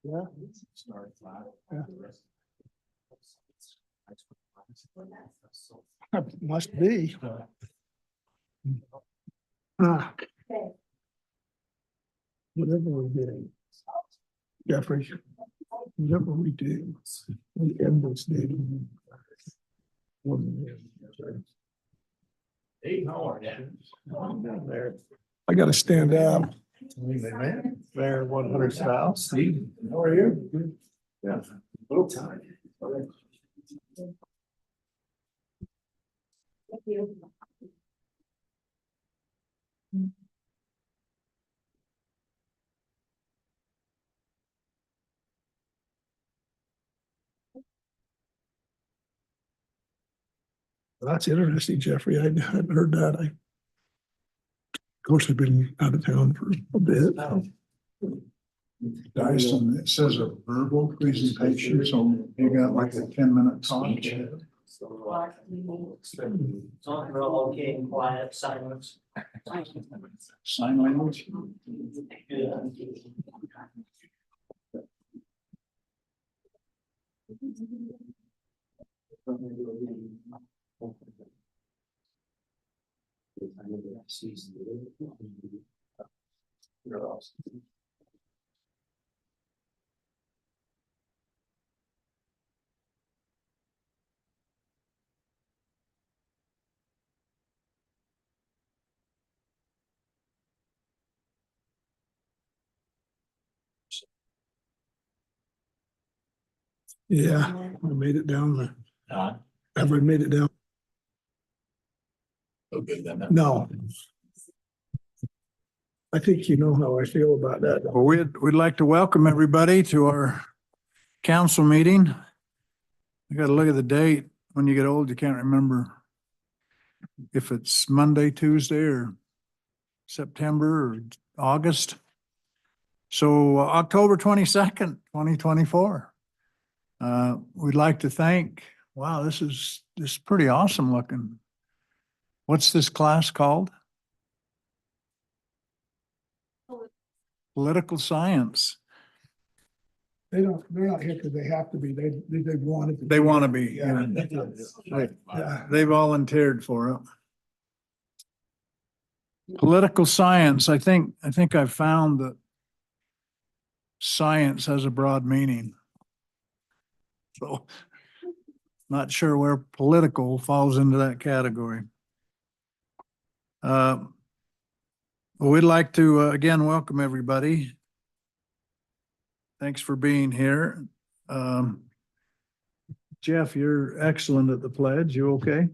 Yeah. Start flat. Yeah. Must be. Ah. Whatever we do, Jeffrey, whatever we do, we end this meeting. Hey, how are you? I gotta stand up. Mayor 100 South. Steve, how are you? Yeah. Little time. Thank you. That's interesting, Jeffrey. I hadn't heard that. Of course, I've been out of town for a bit. Dyson, it says a verbal presentation, so you got like a 10-minute talk. We're all okay and quiet, silence. Sign language. Yeah, I made it down there. Have I made it down? Okay, then. No. I think you know how I feel about that. Well, we'd like to welcome everybody to our council meeting. You gotta look at the date. When you get old, you can't remember if it's Monday, Tuesday, or September or August. So October 22nd, 2024. We'd like to thank, wow, this is pretty awesome looking. What's this class called? Political science. They're not here because they have to be. They wanted to. They want to be. Yeah. Yeah. They volunteered for it. Political science. I think I've found that science has a broad meaning. So not sure where political falls into that category. We'd like to again welcome everybody. Thanks for being here. Jeff, you're excellent at the pledge. You okay?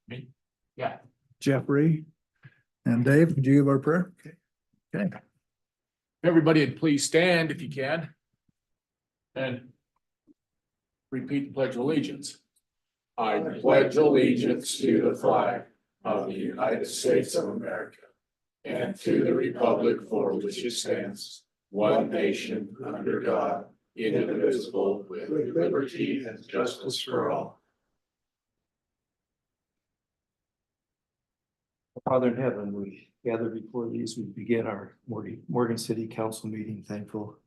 Me? Yeah. Jeffrey and Dave, would you give our prayer? Okay. Everybody, please stand if you can. And repeat the Pledge of Allegiance. I pledge allegiance to the flag of the United States of America and to the republic for which it stands, one nation under God, indivisible, with liberty and justice for all. Father in heaven, we gather before these, we begin our Morgan City Council meeting, thankful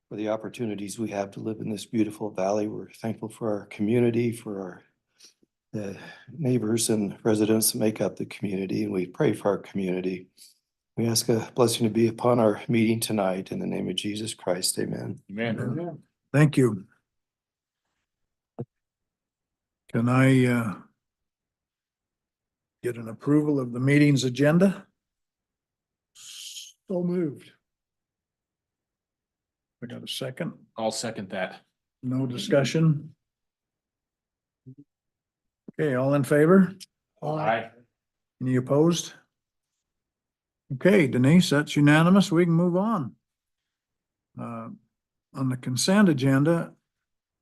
for the opportunities we have to live in this beautiful valley. We're thankful for our community, for our neighbors and residents that make up the community, and we pray for our community. We ask a blessing to be upon our meeting tonight in the name of Jesus Christ. Amen. Amen. Thank you. Can I get an approval of the meeting's agenda? So moved. We got a second? I'll second that. No discussion? Okay, all in favor? Aye. Any opposed? Okay, Denise, that's unanimous. We can move on. On the consent agenda,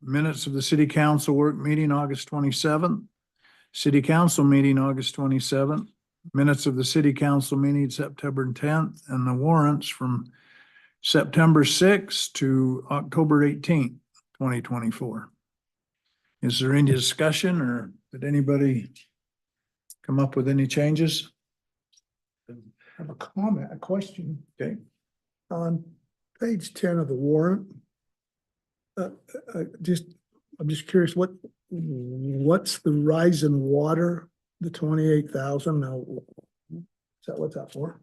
minutes of the city council work meeting, August 27th, city council meeting, August 27th, minutes of the city council meeting, September 10th, and the warrants from September 6th to October 18th, 2024. Is there any discussion, or did anybody come up with any changes? I have a comment, a question. Okay. On page 10 of the warrant, Just, I'm just curious, what's the rise in water, the 28,000 now? Is that what's that for?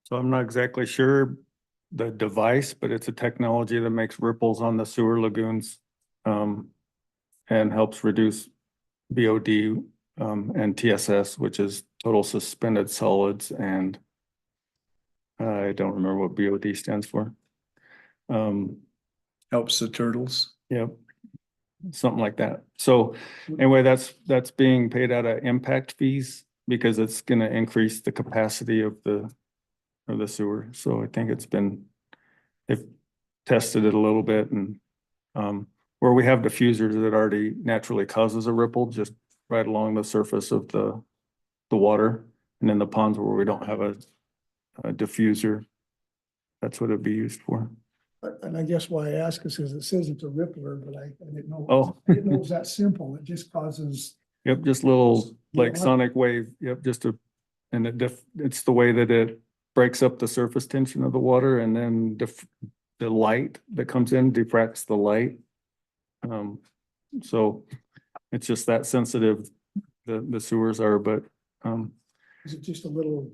So I'm not exactly sure the device, but it's a technology that makes ripples on the sewer lagoons. And helps reduce BOD, and TSS, which is total suspended solids, and I don't remember what BOD stands for. Helps the turtles. Yep. Something like that. So anyway, that's being paid out of impact fees because it's gonna increase the capacity of the sewer. So I think they've tested it a little bit and where we have diffusers that already naturally causes a ripple just right along the surface of the water. And in the ponds where we don't have a diffuser, that's what it'd be used for. And I guess why I ask is because it says it's a rippler, but I didn't know. Oh. I didn't know it was that simple. It just causes. Yep, just little like Yeah. sonic wave. Yep, and it's the way that it breaks up the surface tension of the water and then the light that comes in diffracts the light. So it's just that sensitive, the sewers are, but Is it just a little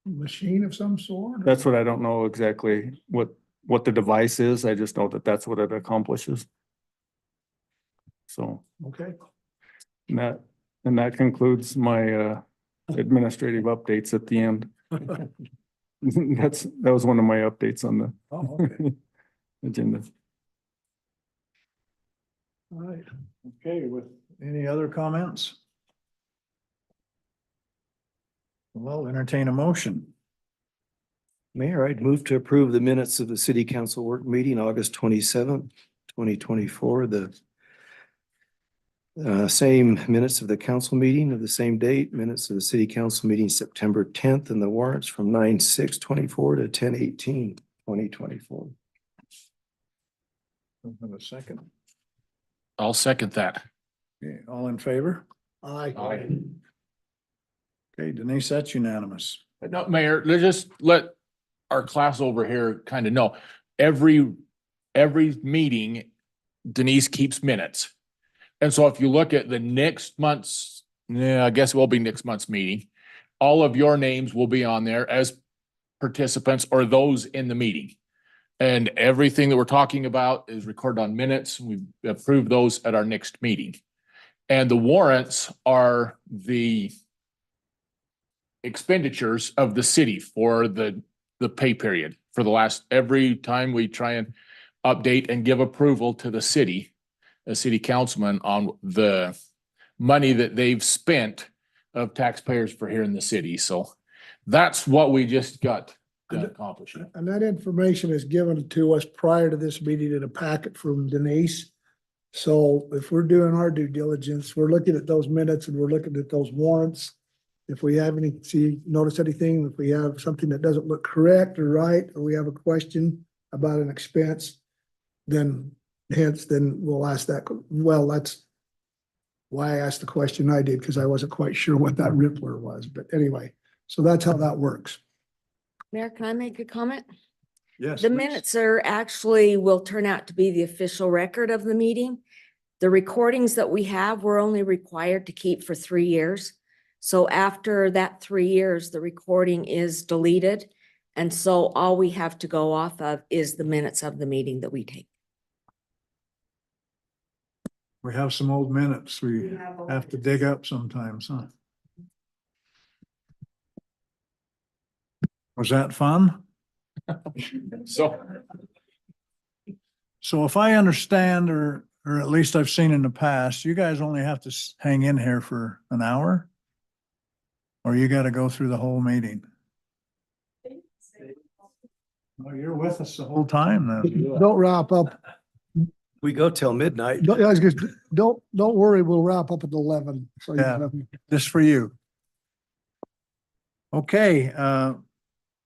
machine of some sort? that's what I don't know exactly what the device is. I just know that that's what it accomplishes. So Okay. and that concludes my administrative updates at the end. That was one of my updates on the Oh, okay. agenda. All right. Okay, with any other comments? Well, entertain a motion. Mayor, I'd move to approve the minutes of the city council work meeting, August 27th, 2024. The same minutes of the council meeting of the same date, minutes of the city council meeting, September 10th, and the warrants from 9/6/24 to 10/18/2024. Have a second. I'll second that. Okay, all in favor? Aye. Okay, Denise, that's unanimous. No, Mayor, let's just let our class over here kind of know. Every meeting Denise keeps minutes. And so if you look at the next month's, I guess it will be next month's meeting, all of your names will be on there as participants or those in the meeting. And everything that we're talking about is recorded on minutes. We approve those at our next meeting. And the warrants are the expenditures of the city for the pay period for the last, every time we try and update and give approval to the city, a city councilman on the money that they've spent of taxpayers for here in the city. So that's what we just got done accomplishing. And that information is given to us prior to this meeting in a packet from Denise. So if we're doing our due diligence, we're looking at those minutes and we're looking at those warrants. If we have notice anything, if we have something that doesn't look correct or right, or we have a question about an expense, then we'll ask that. Well, that's why I asked the question I did, because I wasn't quite sure what that rippler was. But anyway, so that's how that works. Mayor, can I make a comment? Yes. The please. minutes will turn out to be the official record of the meeting. The recordings that we have, we're only required to keep for 3 years. So after that 3 years, the recording is deleted. And so all we have to go off of is the minutes of the meeting that we take. We have some old minutes we have to dig up sometimes, huh? Was that fun? So So if I understand, or at least I've seen in the past, you guys only have to hang in here for an hour? Or you gotta go through the whole meeting? Oh, you're with us the whole time then. Don't wrap up. We go till midnight. Don't worry, we'll wrap up at 11. So Yeah. Just for you. Okay,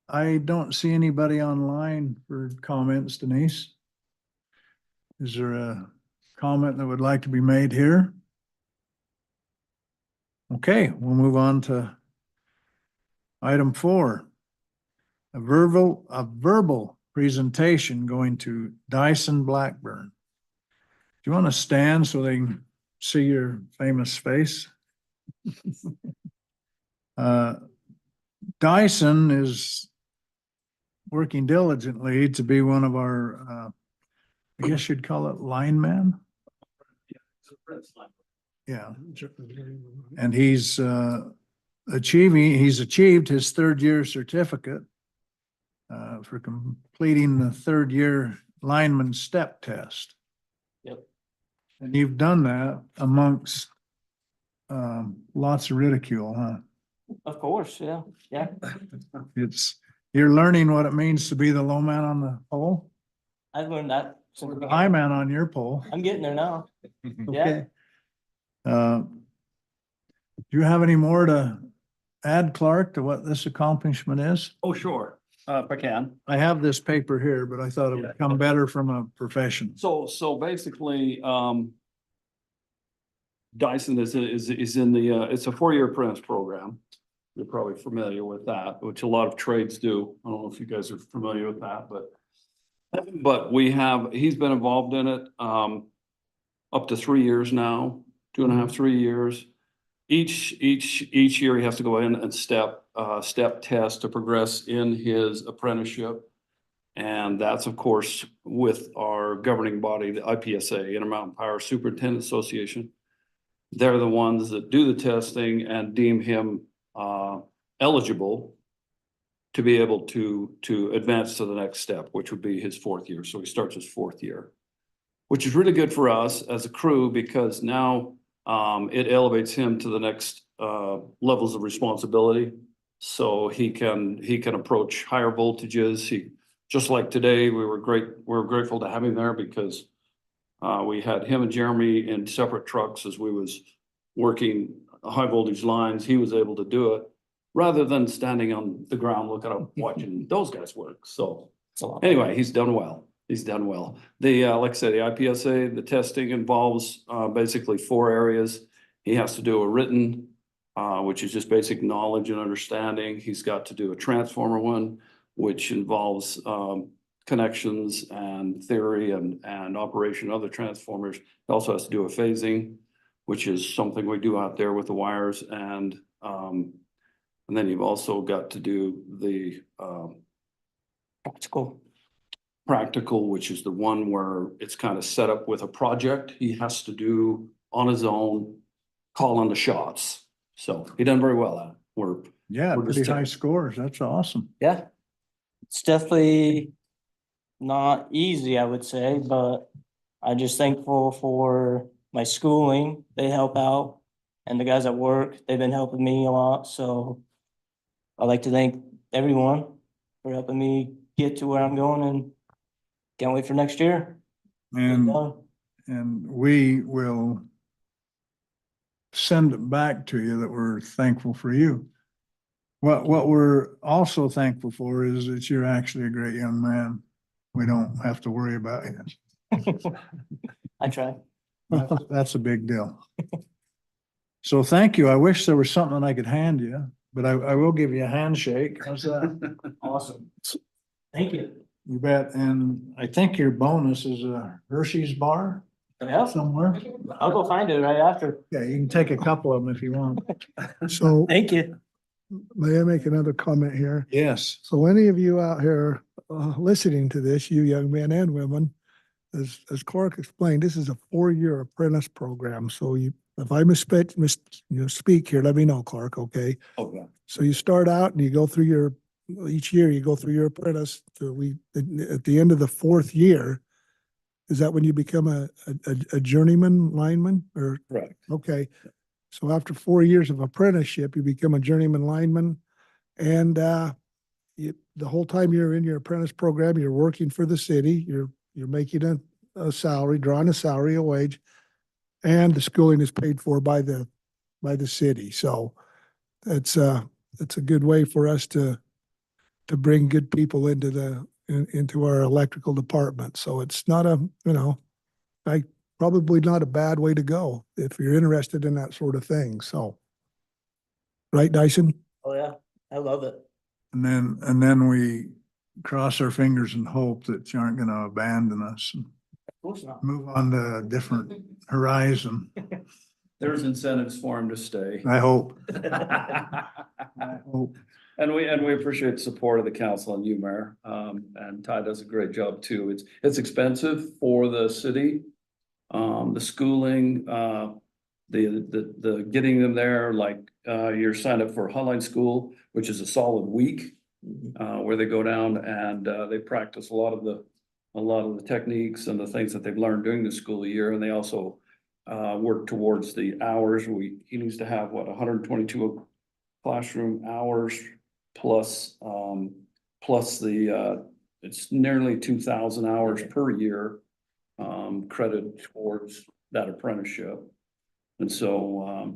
I don't see anybody online for comments, Denise. Is there a comment that would like to be made here? Okay, we'll move on to item 4. A verbal presentation going to Dyson Blackburn. Do you want to stand so they can see your famous face? Dyson is working diligently to be one of our, I guess you'd call it lineman. Yeah. And he's achieved his third year certificate for completing the third year lineman step test. Yep. And you've done that amongst lots of ridicule, huh? Of course, yeah, yeah. You're learning what it means to be the low man on the pole, I've learned that since the the high beginning. man on your pole. I'm getting there now. Yeah. Okay. Do you have any more to add, Clark, to what this accomplishment is? Oh, sure, if I can. I have this paper here, but I thought it would come better from a profession. So basically, Dyson is in the, it's a four-year apprentice program. You're probably familiar with that, which a lot of trades do. I don't know if you guys are familiar with that, but he's been involved in it, up to 3 years now, 2.5, 3 years. Each year he has to go in and step test to progress in his apprenticeship. And that's of course with our governing body, the IPSA, Intermountain Power Superintendent Association. They're the ones that do the testing and deem him eligible to be able to advance to the next step, which would be his fourth year. So he starts his fourth year, which is really good for us as a crew because now it elevates him to the next levels of responsibility. So he can approach higher voltages. Just like today, we were grateful to have him there because we had him and Jeremy in separate trucks as we was working high voltage lines. He was able to do it rather than standing on the ground looking up, watching those guys work. So anyway, he's done well. He's done well. Like I said, the IPSA, the testing involves basically 4 areas. He has to do a written, which is just basic knowledge and understanding. He's got to do a transformer one, which involves connections and theory and operation of the transformers. He also has to do a phasing, which is something we do out there with the wires. And then you've also got to do the practical, which is the one where it's kind of set up with a project he has to do on his own, call on the shots. So he done very well at it. Yeah, We're just pretty high scores. That's awesome. Yeah. It's definitely not easy, I would say, but I'm just thankful for my schooling. They help out. And the guys at work, they've been helping me a lot. So I'd like to thank everyone for helping me get to where I'm going and can't wait for next year. And we will send it back to you that we're thankful for you. What we're also thankful for is that you're actually a great young man. We don't have to worry about you. I try. That's a big deal. So thank you. I wish there was something I could hand you, but I will give you a handshake. How's that? Awesome. Thank you. You bet. And I think your bonus is a Hershey's bar Yeah, somewhere. I'll go find it right after. Yeah, you can take a couple of them if you want. So Thank you. may I make another comment here? Yes. So any of you out here listening to this, you young men and women, as Clark explained, this is a 4-year apprentice program. So if I speak here, let me know, Clark, okay? Okay. So you start out and you go through each year you go through your apprentice. At the end of the 4th year, is that when you become a journeyman lineman or? Correct. Okay. So after 4 years of apprenticeship, you become a journeyman lineman. And the whole time you're in your apprentice program, you're working for the city, you're making a salary, drawing a salary, a wage, and the schooling is paid for by the city. So it's a good way for us to bring good people into our electrical department. So it's not probably not a bad way to go if you're interested in that sort of thing. So, right, Dyson? Oh, yeah. I love it. And then we cross our fingers and hope that you aren't gonna abandon us and Of course not. move on to a different horizon. There's incentives for him to stay. I hope. I hope. And we appreciate the support of the council and you, Mayor. And Ty does a great job too. It's expensive for the city. The schooling, the getting them there, like, you're signed up for Hotline School, which is a solid week. Where they go down and, they practice a lot of the techniques and the things that they've learned during the school year. And they also, work towards the hours. He needs to have what, 122 classroom hours plus, plus it's nearly 2,000 hours per year, credit towards that apprenticeship. And so,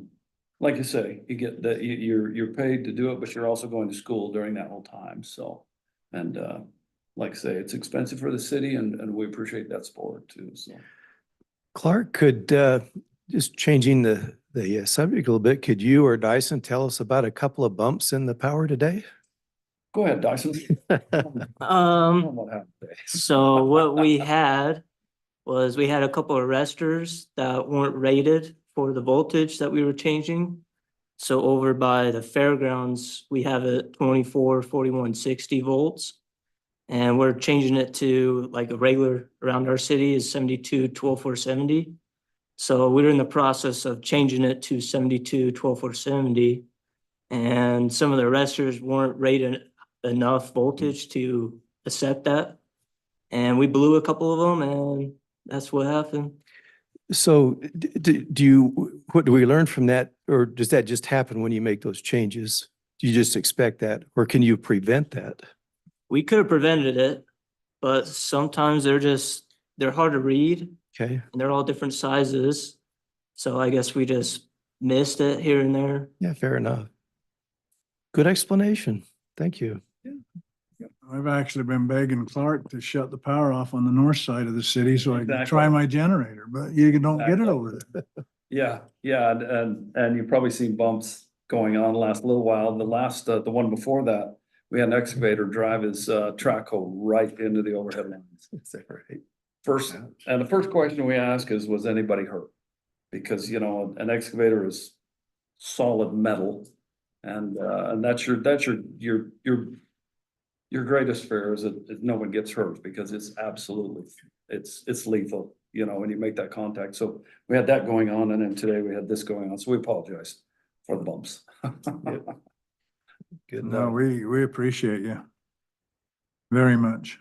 like I say, you get that, you're paid to do it, but you're also going to school during that whole time, so. And, like I say, it's expensive for the city and we appreciate that support too, so. Clark, could, just changing the subject a little bit, could you or Dyson tell us about a couple of bumps in the power today? Go ahead, Dyson. What happened today? So what we had was we had a couple of arresters that weren't rated for the voltage that we were changing. So over by the fairgrounds, we have it 24, 41, 60 volts. And we're changing it to like a regular around our city is 72, 12, 470. So we're in the process of changing it to 72, 12, 470. And some of the arresters weren't rated enough voltage to accept that. And we blew a couple of them and that's what happened. So what do we learn from that? Or does that just happen when you make those changes? Do you just expect that, or can you prevent that? We could have prevented it, but sometimes they're hard to read Okay, and they're all different sizes. So I guess we just missed it here and there. yeah, fair enough. Good explanation. Thank you. I've actually been begging Clark to shut the power off on the north side of the city so I can Exactly. try my generator, but you don't get it Exactly. over there. Yeah, and you've probably seen bumps going on the last little while. The one before that, we had an excavator drive his track hoe right into the overhead lines. Is that right? And the first question we ask is, was anybody hurt? Because, an excavator is solid metal. And that's your greatest fear is that no one gets hurt, because it's absolutely, it's lethal, when you make that contact. So we had that going on, and then today we had this going on, so we apologize for the bumps. Good No, enough. we appreciate you very much.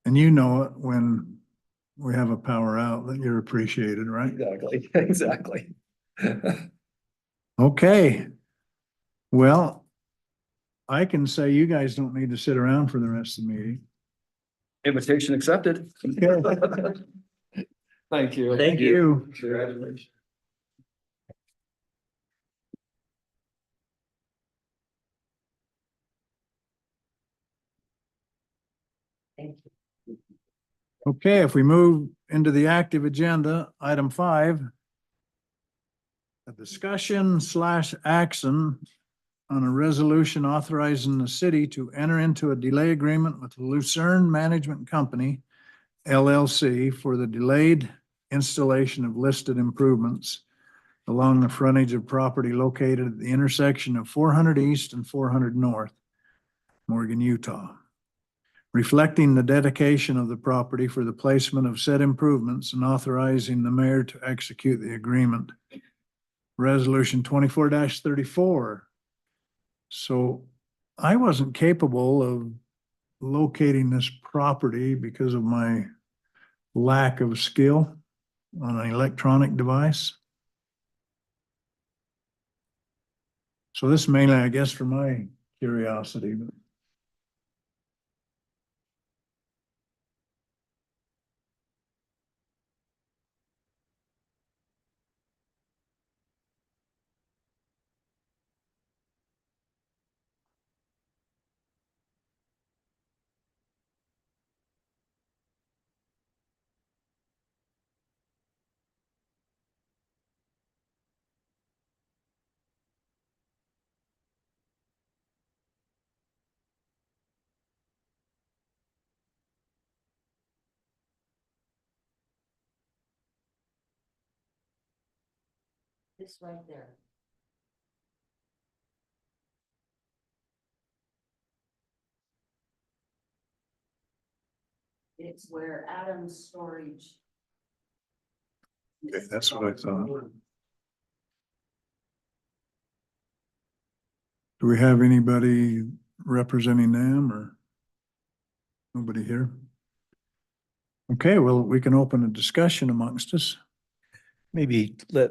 And you know it when we have a power out that you're appreciated, right? Exactly. Okay. Well, I can say you guys don't need to sit around for the rest of the meeting. Invitation accepted. Thank you. Thank you. Congratulations. Okay, if we move into the active agenda, item 5. A discussion / action on a resolution authorizing the city to enter into a delay agreement with Lucerne Management Company, LLC, for the delayed installation of listed improvements along the frontage of property located at the intersection of 400 East and 400 North, Morgan, Utah, reflecting the dedication of the property for the placement of said improvements and authorizing the mayor to execute the agreement. Resolution 24-34. So I wasn't capable of locating this property because of my lack of skill on an electronic device. So this mainly, I guess, for my curiosity. This right there. It's where Adam's storage. Okay, that's what I thought. Do we have anybody representing them or nobody here? Okay, well, we can open a discussion amongst us. Maybe let,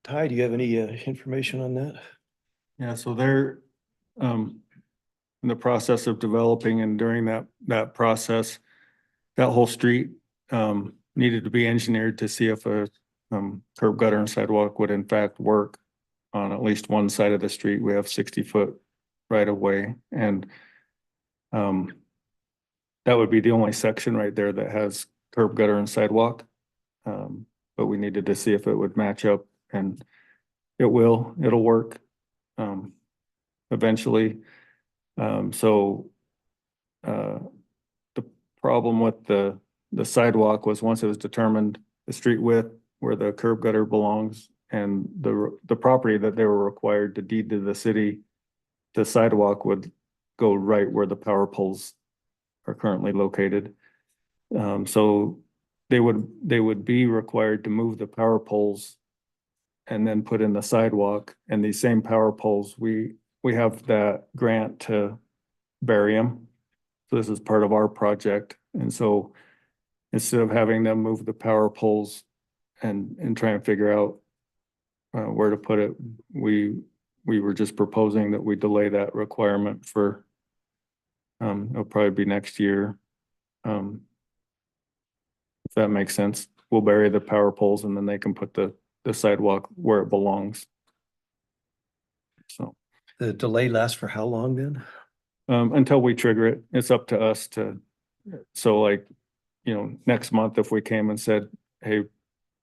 Ty, do you have any information on that? Yeah, so they're in the process of developing, and during that process, that whole street needed to be engineered to see if a curb gutter and sidewalk would in fact work on at least one side of the street. We have 60-foot right of way, and that would be the only section right there that has curb gutter and sidewalk. But we needed to see if it would match up, and it'll work eventually. The problem with the sidewalk was, once it was determined the street width where the curb gutter belongs and the property that they were required to deed to the city, the sidewalk would go right where the power poles are currently located. So they would be required to move the power poles and then put in the sidewalk, and these same power poles, we have that grant to bury them. So this is part of our project. And so instead of having them move the power poles and try and figure out where to put it, we were just proposing that we delay that requirement for, it'll probably be next year. If that makes sense, we'll bury the power poles and then they can put the sidewalk where it belongs. So. The delay lasts for how long then? Until we trigger it, it's up to us to, so like, next month, if we came and said, hey,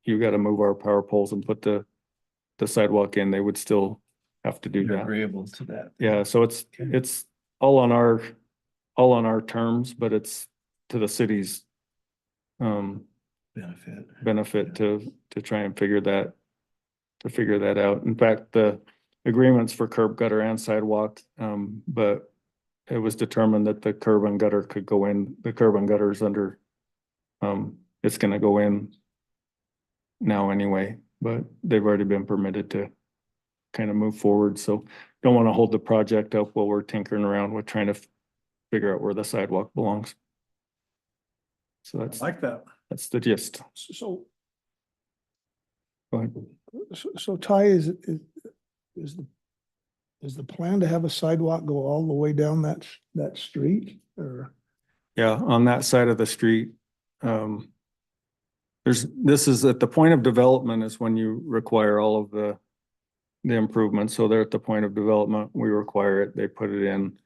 you got to move our power poles and put the sidewalk in, they would still have to do You're that. agreeable to that? Yeah, so it's all on our terms, but it's to the city's benefit to try and figure that out. In fact, the agreements for curb gutter and sidewalk, but it was determined that the curb and gutter could go in, the curb and gutter is under, it's gonna go in now anyway, but they've already been permitted to kind of move forward, so don't want to hold the project up while we're tinkering around with trying to figure out where the sidewalk belongs. So Like that. that's the gist. So, Go ahead. so Ty, is the plan to have a sidewalk go all the way down that street, or? Yeah, on that side of the street, this is at the point of development is when you require all of the improvements. So they're at the point of development, we require it, they put it in.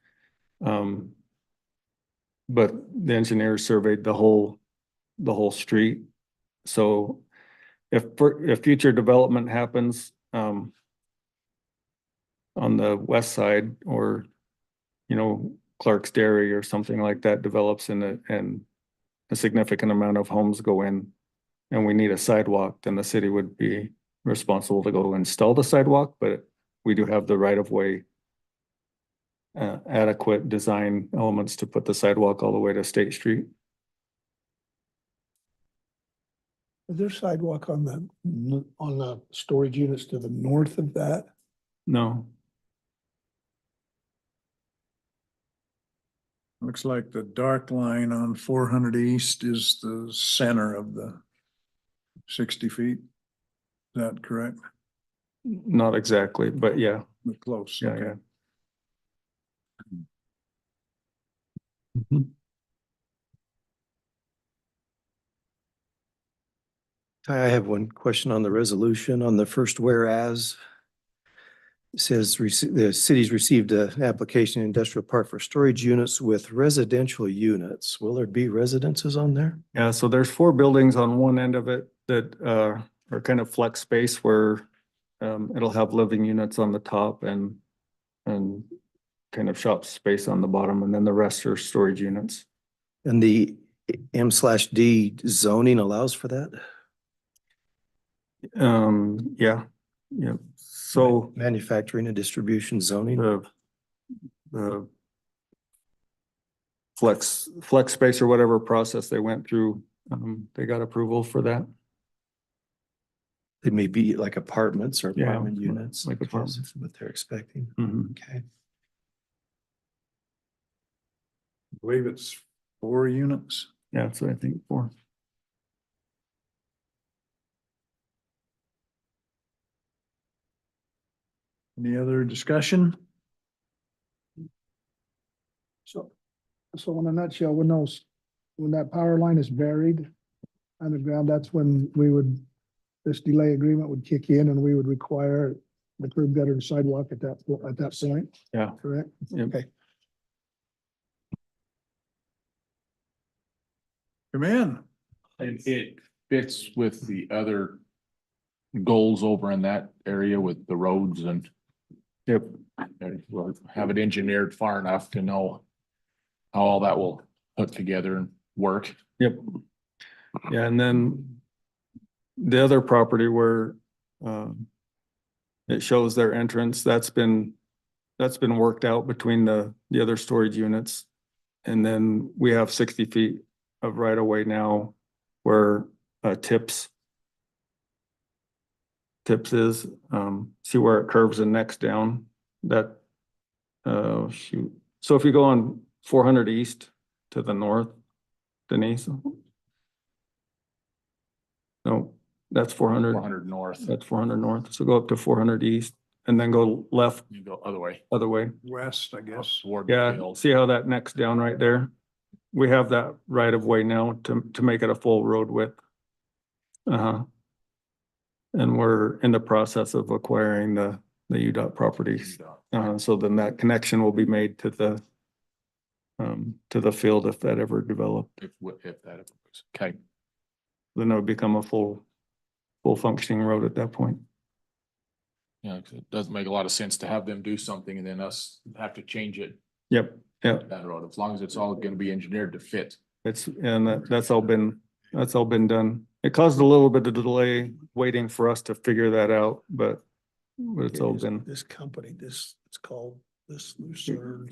But the engineers surveyed the whole street. So if future development happens, on the west side, or, Clark's Dairy or something like that develops and a significant amount of homes go in, and we need a sidewalk, then the city would be responsible to go install the sidewalk, but we do have the right of way adequate design elements to put the sidewalk all the way to State Street. Is there sidewalk on the storage units to the north of that? No, Looks like the dark line on 400 East is the center of the 60 feet. Is that correct? not exactly, but yeah, But close. yeah, Okay. yeah. Mhm. Ty, I have one question on the resolution on the first whereas. It says the city's received an application in industrial park for storage units with residential units. Will there be residences on there? Yeah, so there's 4 buildings on one end of it that are kind of flex space where it'll have living units on the top and kind of shop space on the bottom, and then the rest are storage units. And the M/D zoning allows for that? Yeah, Yep, so Manufacturing and distribution zoning. the flex space or whatever process they went through, they got approval for that. They may be like apartments or Yeah, apartment units. like because apartments. of what they're expecting. Mhm. Okay. I believe it's 4 units. Yeah, that's what I think for. Any other discussion? So, so in a nutshell, when that power line is buried underground, that's when this delay agreement would kick in and we would require the curb gutter and sidewalk at that point. Yeah. Correct? Yep. Okay. Come in. And it fits with the other goals over in that area with the roads and Yep, we'll have it engineered far enough to know how all that will put together and work. yep. Yeah, and then the other property where it shows their entrance, that's been worked out between the other storage units. And then we have 60 feet of right of way now where Tips is, see where it curves and necks down, that, shoot. So if you go on 400 east to the north, Denise. No, that's 400. 400 north, That's 400 north. So go up to 400 east and then go left, you go other way. other way. West, I guess. Toward the Yeah, field. see how that necks down right there? We have that right of way now to make it a full road width. And we're in the process of acquiring the UDOT properties. So then that connection will be made to the field if that ever developed. If that ever was, okay. Then it would become a full functioning road at that point. Yeah, 'cause it doesn't make a lot of sense to have them do something and then us have to change it, Yep, yep. that road, as long as it's all gonna be engineered to fit. That's all been done. It caused a little bit of delay waiting for us to figure that out, but it's all been This company, it's called this Lucerne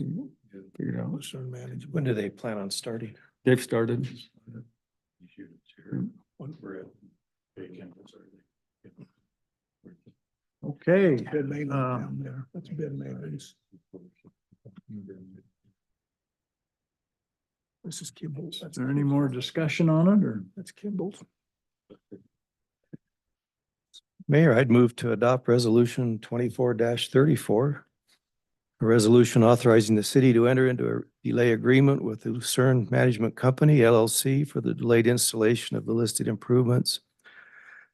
figured out. Management. When do they plan on starting? They've started. Okay. Ben Maynard Uh, down there. That's Ben Maynard's. This is Kimball's. Is there any more discussion on it or? That's Kimball's. Mayor, I'd move to adopt resolution 24-34. A resolution authorizing the city to enter into a delay agreement with the Lucerne Management Company LLC for the delayed installation of the listed improvements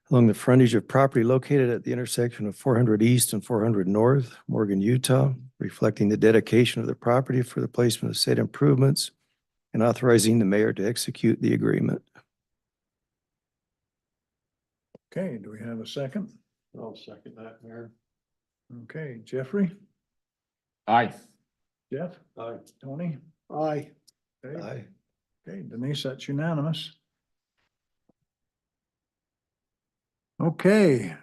along the frontage of property located at the intersection of 400 East and 400 North, Morgan, Utah, reflecting the dedication of the property for the placement of said improvements and authorizing the mayor to execute the agreement. Okay, do we have a second? I'll second that, Mayor. Okay, Jeffrey, Aye. Jeff, Aye. Tony? Aye. Okay. Aye. Okay, Denise, that's unanimous. Okay.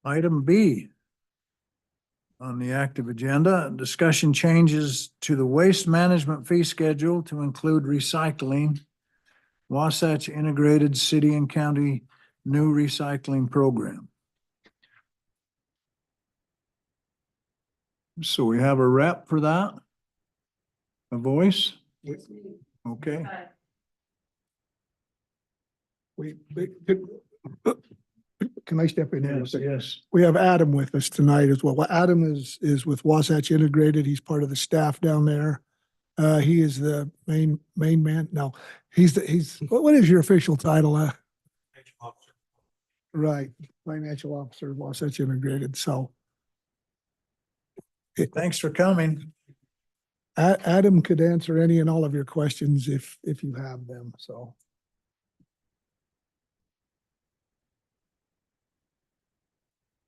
Item B on the active agenda, discussion changes to the waste management fee schedule to include recycling. Wasatch Integrated City and County New Recycling Program. So we have a rep for that? A voice? Okay. Can I step in here? Yes, yes. We have Adam with us tonight as well. Adam is with Wasatch Integrated. He's part of the staff down there. He is the main man. No, he's what is your official title? Right, financial officer of Wasatch Integrated. So Thanks for coming. Adam could answer any and all of your questions if you have them, so.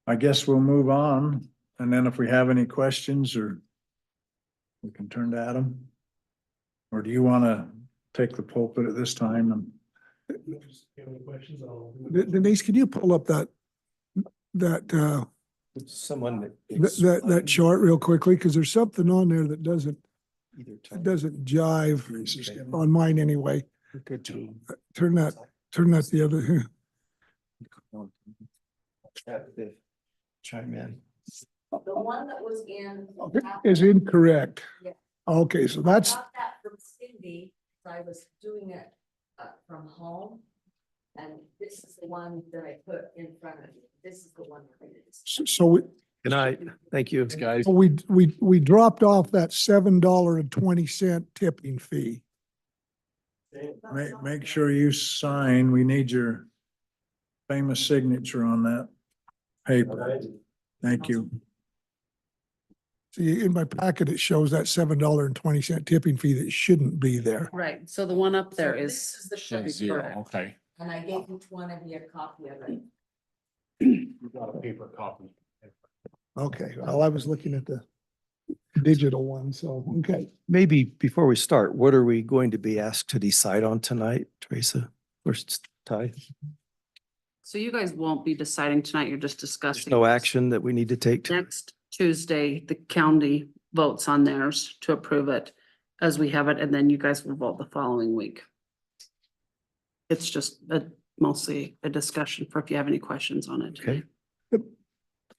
I guess we'll move on, and then if we have any questions or we can turn to Adam. Or do you want to take the pulpit at this time? Denise, can you pull up that, Someone that chart real quickly? Cause there's something on there that doesn't, either it doesn't jive on mine anyway. Turn that the other. Chime in. The one that was in. Is incorrect. Yeah. Okay, so I that's, got that from Cindy, I was doing it from home. And this is the one that I put in front of you. This is the one that it is. so we, Good night. Thank you. Guys, we dropped off that $7.20 tipping fee. Make sure you sign. We need your famous signature on that paper. Thank you. See, in my packet, it shows that $7.20 tipping fee that shouldn't be there. Right, so the one up there So is, This is the shows correct, zero, okay. and I gave each one of you a copy of it. You got a paper copy. Okay, well, I was looking at the digital one, so, okay. Maybe before we start, what are we going to be asked to decide on tonight, Teresa? First, Ty? so you guys won't be deciding tonight, you're just There's discussing. no action that we need to take. Next Tuesday, the county votes on theirs to approve it as we have it, and then you guys will vote the following week. It's just mostly a discussion for if you have any questions on it. Okay.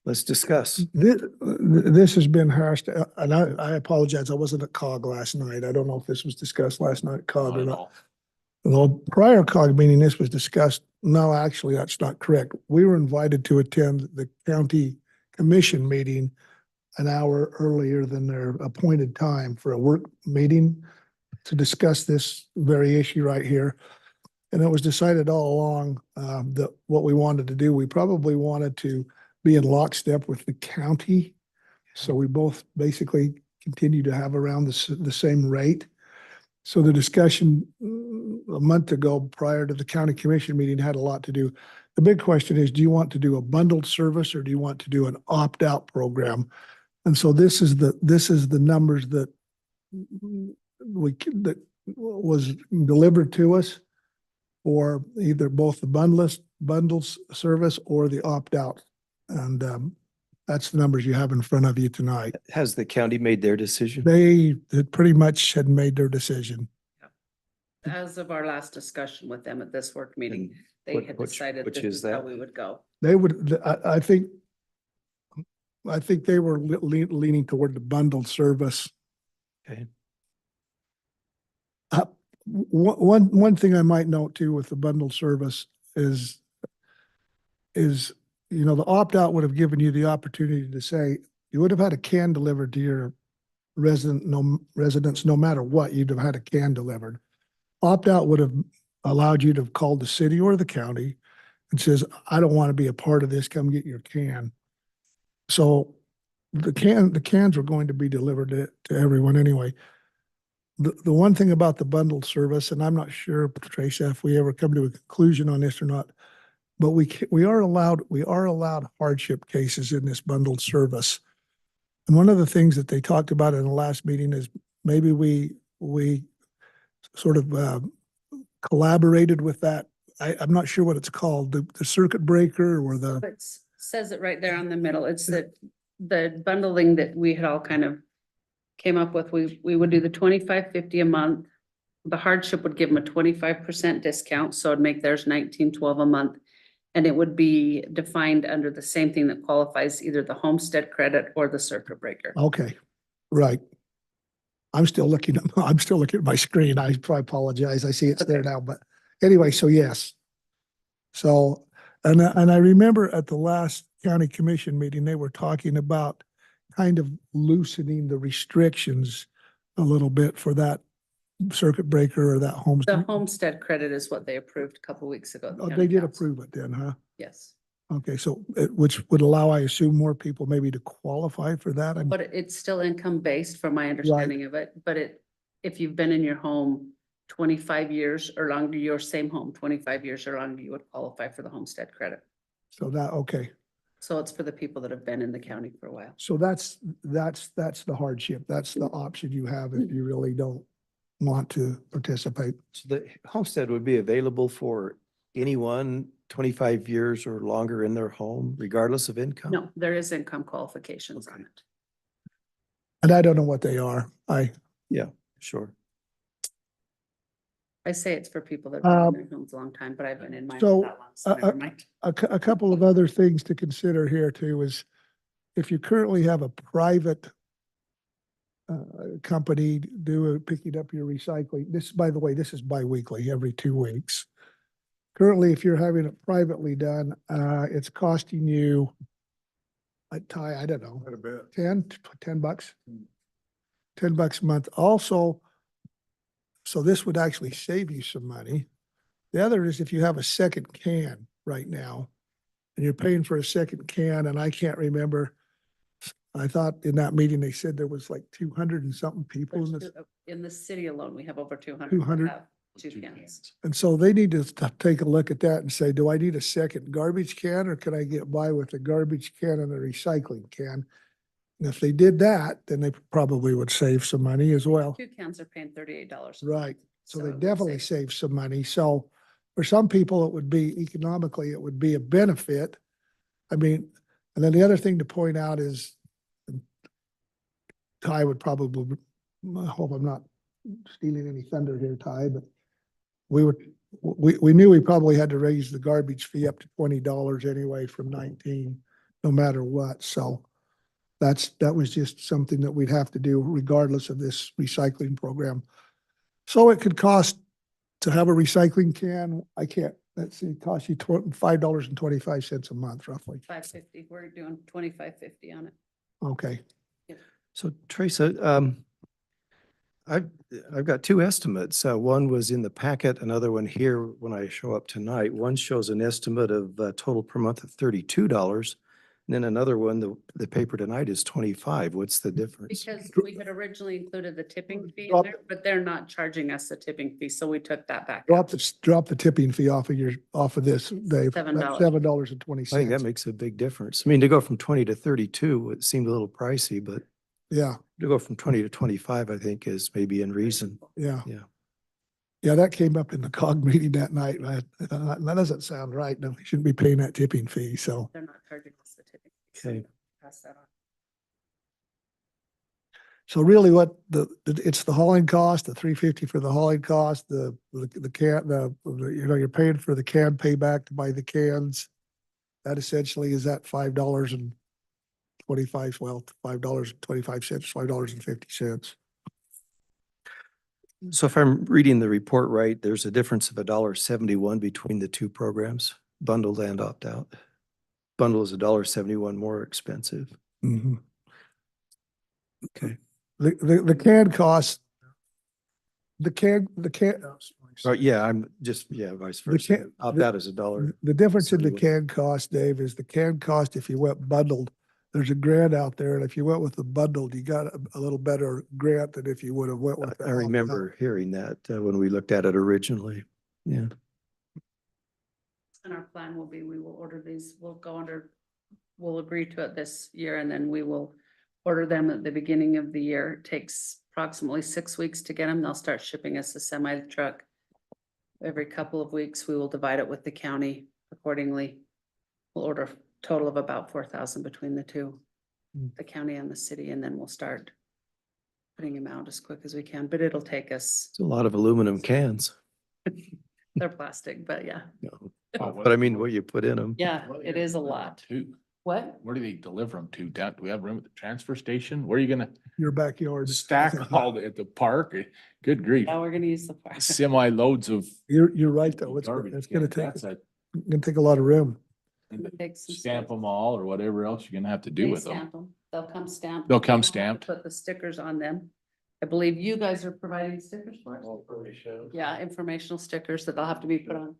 Let's discuss. This has been hashed, and I apologize, I wasn't at COG last night. I don't know if this was discussed last night at COG or not. The prior COG meeting, this was discussed. No, actually, that's not correct. We were invited to attend the county commission meeting an hour earlier than their appointed time for a work meeting to discuss this very issue right here. And it was decided all along that what we wanted to do, we probably wanted to be in lockstep with the county. So we both basically continue to have around the same rate. So the discussion a month ago prior to the county commission meeting had a lot to do. The big question is, do you want to do a bundled service or do you want to do an opt-out program? And so this is the numbers that that was delivered to us, or either both the bundles service or the opt-out. And that's the numbers you have in front of you tonight. Has the county made their decision? They had pretty much had made their decision. As of our last discussion with them at this work meeting, they what- had which- decided which this is is how that? we would go. They would, I think they were leaning toward the bundled service. Okay. One thing I might note too with the bundled service is, you know, the opt-out would have given you the opportunity to say, you would have had a can delivered to your residents, no matter what, you'd have had a can delivered. Opt-out would have allowed you to have called the city or the county and says, I don't want to be a part of this, come get your can. So the cans were going to be delivered to everyone anyway. The one thing about the bundled service, and I'm not sure, Teresa, if we ever come to a conclusion on this or not, but we are allowed hardship cases in this bundled service. And one of the things that they talked about in the last meeting is maybe we sort of collaborated with that. I'm not sure what it's called, the circuit breaker or the, It says it right there on the middle. It's the bundling that we had all kind of came up with. We would do the 25.50 a month. The hardship would give them a 25% discount, so it'd make theirs 19.12 a month. And it would be defined under the same thing that qualifies either the homestead credit or the circuit breaker. okay, right. I'm still looking at my screen. I apologize. I see it's there now, but anyway, so yes. So, and I remember at the last county commission meeting, they were talking about kind of loosening the restrictions a little bit for that circuit breaker or that The homestead. homestead credit is what they approved a couple weeks ago. at the Oh, county they did council. approve it then, huh? Yes, Okay, so which would allow, I assume, more people maybe to qualify for that. but it's still income based from my understanding of it, but if you've been in your home 25 years or longer, your same home 25 years or longer, you would qualify for the homestead credit. So that, okay. So it's for the people that have been in the county for a while. So that's the hardship. That's the option you have if you really don't want to participate. So the homestead would be available for anyone 25 years or longer in their home, regardless of income? No, there is income qualifications on Okay. it. And I don't know what they are. Sure. I say it's for people that have been Um, in their homes a long time, but I've been in mine so, for that long, so never mind. A couple of other things to consider here too is if you currently have a private company picking up your recycling, this, by the way, this is bi-weekly, every 2 weeks. Currently, if you're having it privately done, it's costing you, I don't know, Quite a bit. 10 bucks. $10 a month. Also, so this would actually save you some money. The other is if you have a second can right now and you're paying for a second can, and I can't remember. I thought in that meeting, they said there was like 200 and something people in this. In the city alone, we have over 200. 200? that have two cans. And so they need to take a look at that and say, do I need a second garbage can or can I get by with a garbage can and a recycling can? And if they did that, then they probably would save some money as well. Two cans are paying $38. Right. So they it would definitely save some money. So for some people, it would be economically, it would be a benefit. I mean, and then the other thing to point out is Ty would probably, I hope I'm not stealing any thunder here, Ty, but we knew we probably had to raise the garbage fee up to $20 anyway from 19, no matter what. So that was just something that we'd have to do regardless of this recycling program. So it could cost to have a recycling can, let's see, it costs you $5.25 a month roughly. $5.50. We're doing $25.50 on it. Okay. So Teresa, I've got two estimates. One was in the packet, another one here when I show up tonight. One shows an estimate of total per month of $32. And then another one, the paper tonight is 25. What's the difference? Because we had originally included the tipping fee in Drop there, but they're not charging us the tipping fee, so we took that back. Drop the tipping fee off of this, Dave. $7. $7.20. I think that makes a big difference. I mean, to go from 20 to 32, it seemed a little pricey, but Yeah, to go from 20 to 25, I think is maybe in reason. yeah. Yeah. Yeah, that came up in the COG meeting that night. and that doesn't sound right. No, we shouldn't be paying that tipping fee. So, They're not charging us the tipping. fee, so Okay. pass that on. so really what it's the hauling cost, the $3.50 for the hauling cost, the can, you're paying for the can payback to buy the cans. That essentially is that $5.25, $5.25, $5.50. So if I'm reading the report right, there's a difference of $1.71 between the two programs, bundled and opt-out. Bundle is $1.71 more expensive. Mhm. Okay. The can cost, Right, yeah, I'm just, vice versa. can- Opt-out is $1. the difference in the 71. can cost, Dave, is the can cost, if you went bundled, there's a grant out there, and if you went with the bundled, you got a little better grant than if you would have went with. the I remember hearing that when we looked at it originally. Yeah. And our plan will be, we will order these, we'll agree to it this year, and then we will order them at the beginning of the year. It takes approximately 6 weeks to get them. They'll start shipping us a semi truck. Every couple of weeks, we will divide it with the county accordingly. We'll order a total of about 4,000 between the two, the county and the city, and then we'll start putting them out as quick as we can, but it'll take us, It's a lot of aluminum cans. they're plastic, but yeah. But I mean, what you put in them. Yeah, it is a lot. Too. What? Where do they deliver them to? Down, do we have room at the transfer station? Where are you gonna Your backyard. stack all at the park? Good grief. Now we're gonna use the park. Semi loads of You're right, though. It's garbage. gonna cans. take, That's a lot of room. Take some stamp stuff. them all or whatever else you're gonna have to do They with them. stamp 'em. They'll come stamped. They'll come We'll have to stamped. Put the stickers on them. I believe you guys are providing stickers for us. Yeah, informational stickers that they'll have to be put on.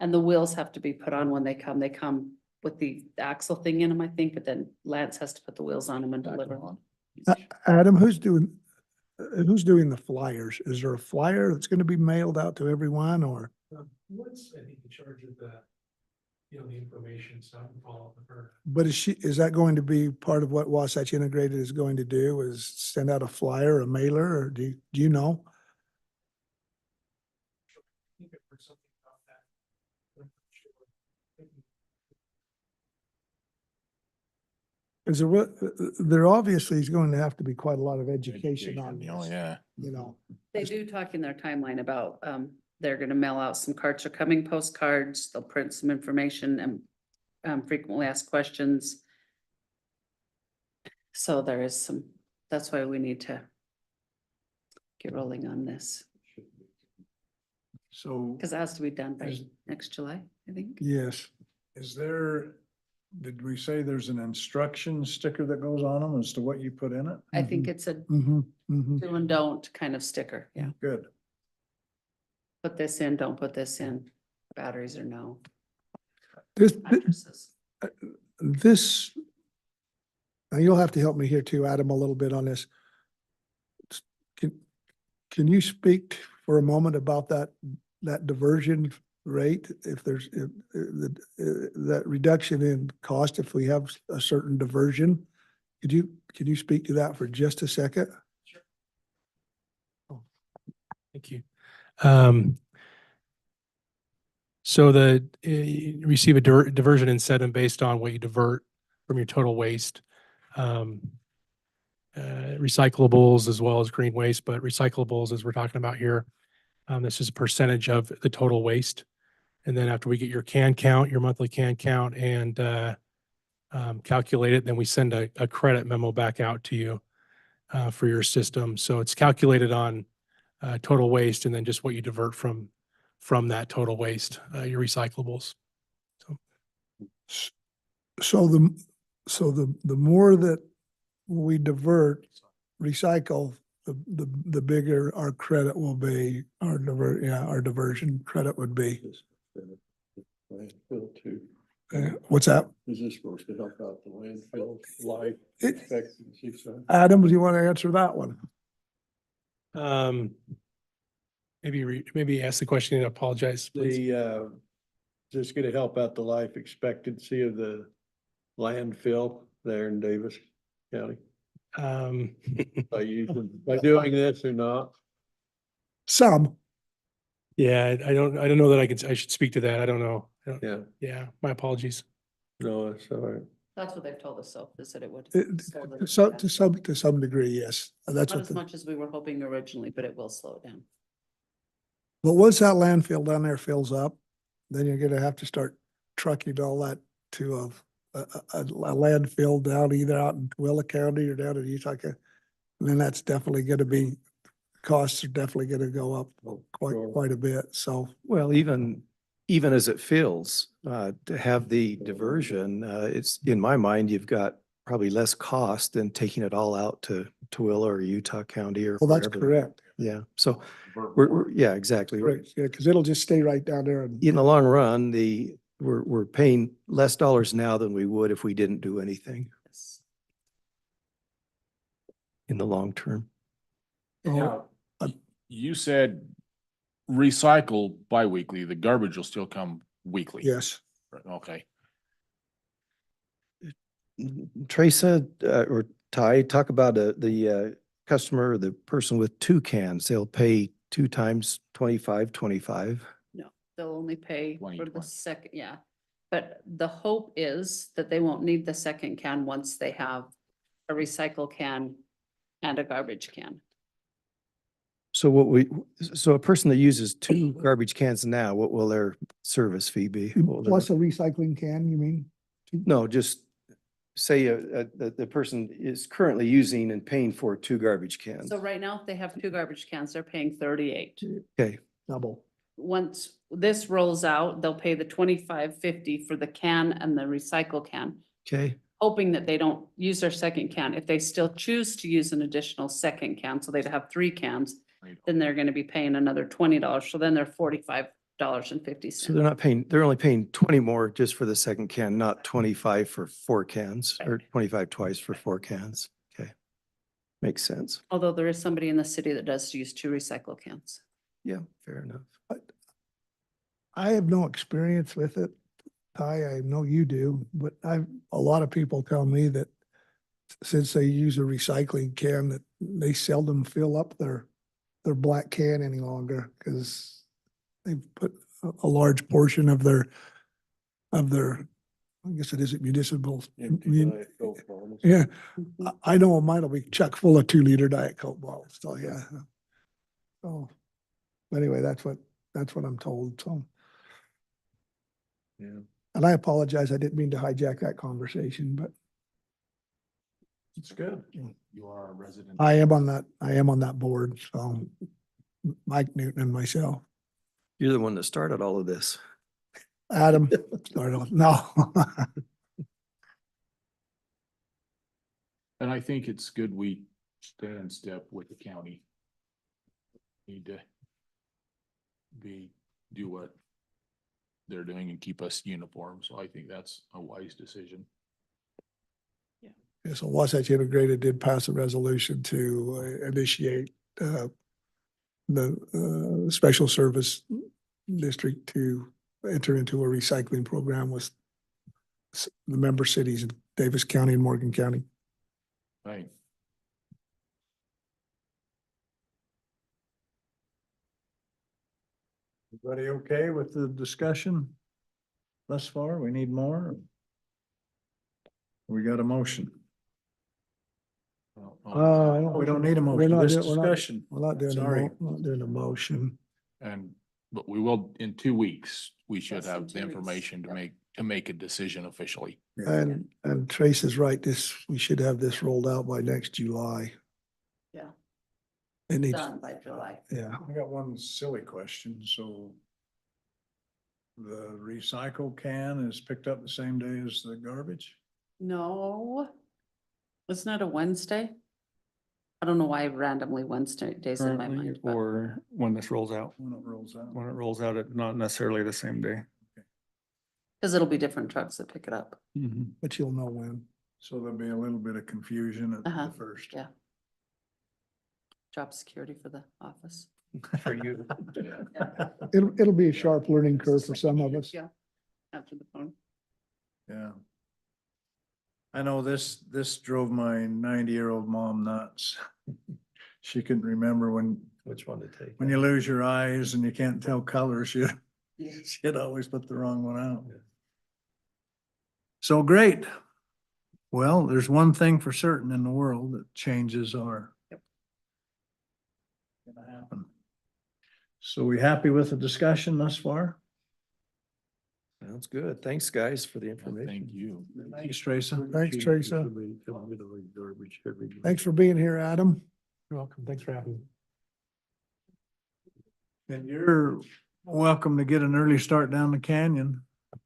And the wheels have to be put on when they come. They come with the axle thing in them, I think, but then Lance has to put the wheels on them and deliver them. Adam, who's doing the flyers? Is there a flyer that's gonna be mailed out to everyone or? What's, I think, in charge of the, the information, so I can follow up with her. But is that going to be part of what Wasatch Integrated is going to do, is send out a flyer, a mailer, or do you know? Is there what, there obviously is going to have to be quite a lot of education on Oh, this, yeah. you know. They do talk in their timeline about, they're gonna mail out some cards are coming postcards, they'll print some information and frequently asked questions. So there is some, that's why we need to get rolling on this, So because it has to be done by Is- next July, I think. Yes. is there, did we say there's an instruction sticker that goes on them as to what you put in it? I think it's a Mm-hmm, mm-hmm. do and don't kind of sticker, yeah. Good. Put this in, don't put this in, batteries or no. This, Mattresses. this, now you'll have to help me here too, Adam, a little bit on this. Can you speak for a moment about that diversion rate? If there's that reduction in cost, if we have a certain diversion? Can you speak to that for just a second? Thank you. So you receive a diversion incentive based on what you divert from your total waste. Recyclables as well as green waste, but recyclables, as we're talking about here, this is a percentage of the total waste. And then after we get your can count, your monthly can count and calculate it, then we send a credit memo back out to you for your system. So it's calculated on total waste and then just what you divert from that total waste, your recyclables. So the more that we divert, recycle, the bigger our credit will be, our diversion credit would be. Landfill too. What's that? Is this supposed to help out the landfill life It- expectancy? So Adam, do you want to answer that one? Maybe ask the question and apologize, please. Is this gonna help out the life expectancy of the landfill there in Davis County? By doing this or not? Some. Yeah, I don't know that I should speak to that. I don't know. Yeah, Yeah, my apologies. no, it's all right. That's what they've told us, so they said it would. slow the- To some degree, yes. That's Not what as the, much as we were hoping originally, but it will slow it down. but once that landfill down there fills up, then you're gonna have to start trucking all that to a landfill down either out in Tooele County or down in Utah. And then that's definitely gonna be, costs are definitely gonna go up Sure. quite a bit, so. Well, even as it fills, to have the diversion, it's, in my mind, you've got probably less cost than taking it all out to Tooele or Utah County or Well, that's wherever. correct. Yeah, so yeah, exactly. Right, yeah, because it'll just stay right down there and. In the long run, we're paying less dollars now than we would if we didn't do anything in the long term. Now, uh, you said recycle bi-weekly, the garbage will still come weekly. Yes, Okay. Teresa, or Ty, talk about the customer, or the person with 2 cans. They'll pay 2 times 25. No, they'll only pay for the 20. second, yeah. But the hope is that they won't need the second can once they have a recycle can and a garbage can. So so a person that uses 2 garbage cans now, what will their service fee be? What will their- plus a recycling can, you mean? No, just say the person is currently using and paying for 2 garbage cans. So right now, if they have 2 garbage cans, they're paying 38. Okay, Double. Once this rolls out, they'll pay the 25.50 for the can and the recycle can, okay. hoping that they don't use their second can. If they still choose to use an additional second can, so they'd have 3 cans, then they're gonna be paying another $20. So then they're $45.50. So they're only paying 20 more just for the second can, not 25 for 4 cans, or 25 twice for 4 cans. Okay. Makes sense. Although there is somebody in the city that does use 2 recycle cans. Yeah, fair enough. I have no experience with it. Ty, I know you do, but a lot of people tell me that since they use a recycling can, that they seldom fill up their black can any longer because they put a large portion of their I guess it isn't municipal. Empty Diet Coke bottles. Yeah, I know mine will be chock full of 2-liter Diet Coke bottles, so yeah. Oh, anyway, that's what I'm told, so. Yeah. And I apologize, I didn't mean to hijack that conversation, but It's good. You are a resident. I am on that board, so Mike Newton and myself. You're the one that started all of this. Adam, started off- no. And I think it's good we stay in step with the county. Need to do what they're doing and keep us uniform. So I think that's a wise decision. Yeah, so Wasatch Integrated did pass a resolution to initiate the special service district to enter into a recycling program with the member cities in Davis County and Morgan County. Right. Everybody okay with the discussion thus far? We need more? We got a motion. We don't need a We're motion, not just doing- we're not- discussion. We're not doing Sorry. not doing a motion. But we will, in 2 weeks, we should Yes, in have the 2 weeks. information to make a decision officially. And Trace is right, we should have this rolled out by next July. Yeah. It needs, Done by July. yeah. I got one silly question, so the recycle can is picked up the same day as the garbage? No. Isn't it a Wednesday? I don't know why randomly Wednesday days in my Currently, mind, but or when this rolls out. When it rolls out? When it rolls out, it's not necessarily the same day. because it'll be different trucks that pick it up. But you'll know when. So there'll be a little bit of confusion at Uh-huh, the first. yeah. Job security for the office. For you. It'll be a sharp learning curve for some of us. Yeah. After the phone. Yeah. I know this drove my 90-year-old mom nuts. She couldn't remember Which one to take? when you lose your eyes and you can't tell colors, she'd always put the wrong one out. So great. Well, there's one thing for certain in the world that changes are gonna happen. So we happy with the discussion thus far? Sounds good. Thanks, guys, for the information. Thank you. Thanks, Teresa. Thanks, Teresa. Thanks for being here, Adam. You're welcome. Thanks for having me. And you're welcome to get an early start down the canyon.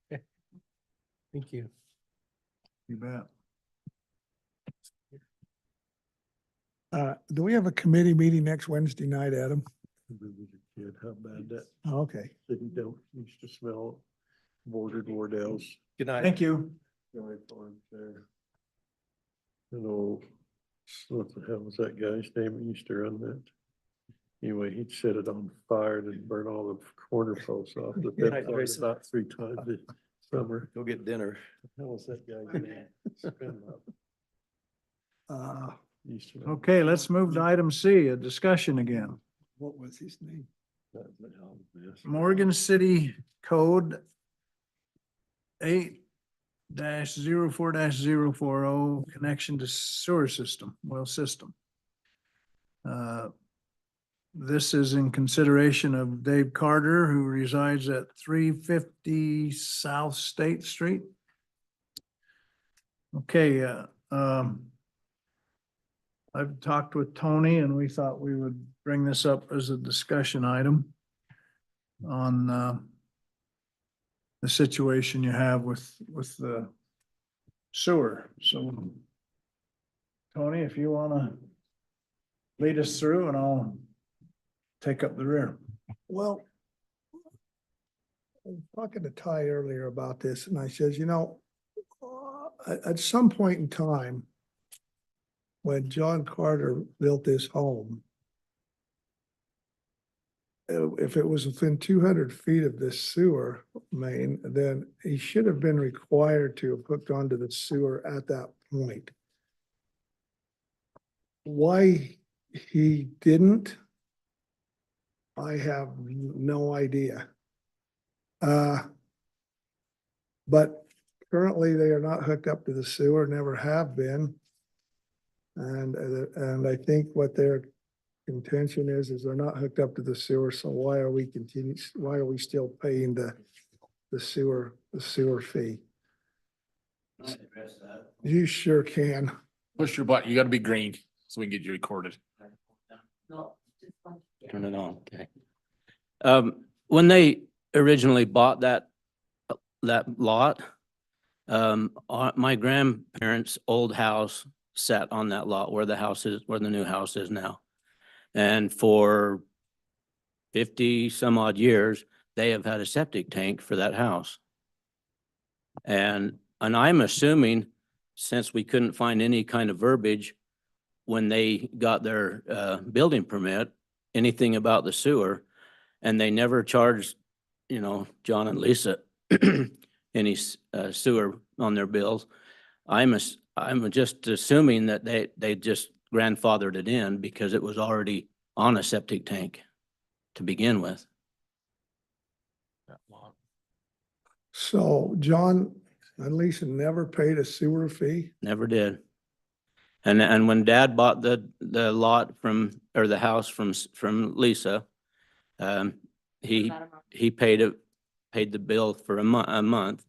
Thank you. You bet. Do we have a committee meeting next Wednesday night, Adam? Kid, how bad that Oh, okay. thing don't used to smell bordered Wardell's. Good night. Thank you. Joy Farms there. You know, what the hell was that guy's name that used to run that? Anyway, he'd set it on fire and burn all the corner posts off. But Good that night, fired Teresa. about 3 times this summer. Go get dinner. How was that guy's name? Spin up. Used to run Okay, let's move to item C, a discussion again. What was his name? that hell of a mess. Morgan City Code 8-04-040 connection to sewer system, well system. This is in consideration of Dave Carter, who resides at 350 South State Street. Okay, I've talked with Tony and we thought we would bring this up as a discussion item on the situation you have with the sewer. So Tony, if you wanna lead us through and I'll take up the rear. Well, I was talking to Ty earlier about this and I says, at some point in time, when John Carter built this home, if it was within 200 feet of this sewer main, then he should have been required to have hooked onto the sewer at that point. Why he didn't, I have no idea. But currently they are not hooked up to the sewer, never have been. And I think what their contention is they're not hooked up to the sewer, so why are we still paying the sewer fee? You sure can. Push your button. You gotta be green so we can get you recorded. Turn it on, okay. When they originally bought that lot, my grandparents' old house sat on that lot where the new house is now. And for 50 some odd years, they have had a septic tank for that house. And I'm assuming, since we couldn't find any kind of verbiage when they got their building permit, anything about the sewer, and they never charged, John and Lisa any sewer on their bills. I'm just assuming that they just grandfathered it in because it was already on a septic tank to begin with. So John and Lisa never paid a sewer fee? Never did. And when Dad bought the lot or the house from Lisa, he paid the bill for a month,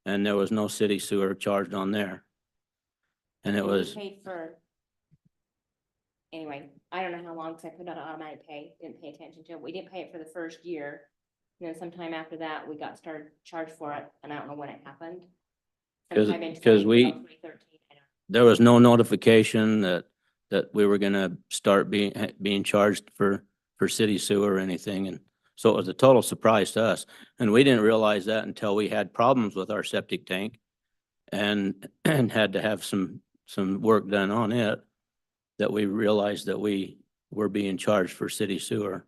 and there was no city sewer charged on there. And it was, Paid for. Anyway, I don't know how long, because I put it on automatic pay, didn't pay attention to it. We didn't pay it for the first year. And then sometime after that, we got started charged for it, and I don't know when it happened. 'Cause- Sometime in 'cause 2013, I don't. there was no notification that we were gonna start being charged for city sewer or anything. And so it was a total surprise to us. And we didn't realize that until we had problems with our septic tank and had to have some work done on it, that we realized that we were being charged for city sewer.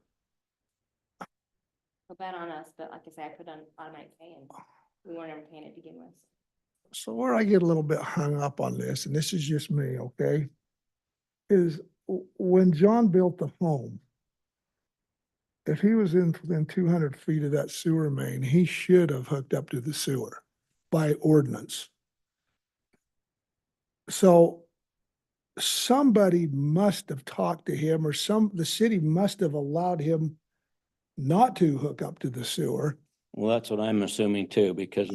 So bad on us, but like I said, I put on automatic pay and we weren't ever paying it to begin with. So where I get a little bit hung up on this, and this is just me, okay? Is when John built the home, if he was within 200 feet of that sewer main, he should have hooked up to the sewer by ordinance. So somebody must have talked to him, or the city must have allowed him not to hook up to the sewer. Well, that's what I'm assuming too, because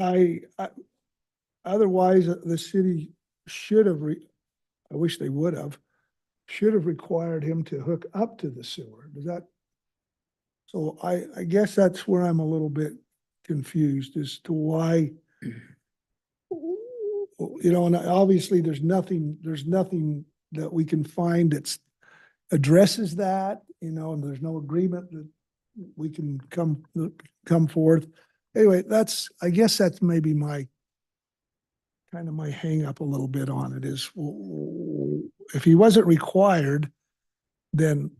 Otherwise, the city should have, I wish they would have, should have required him to hook up to the sewer. Does that? So I guess that's where I'm a little bit confused as to why, and obviously there's nothing that we can find that's addresses that, and there's no agreement that we can come forth. Anyway, I guess that's maybe my hang up a little bit on it is, if he wasn't required, then,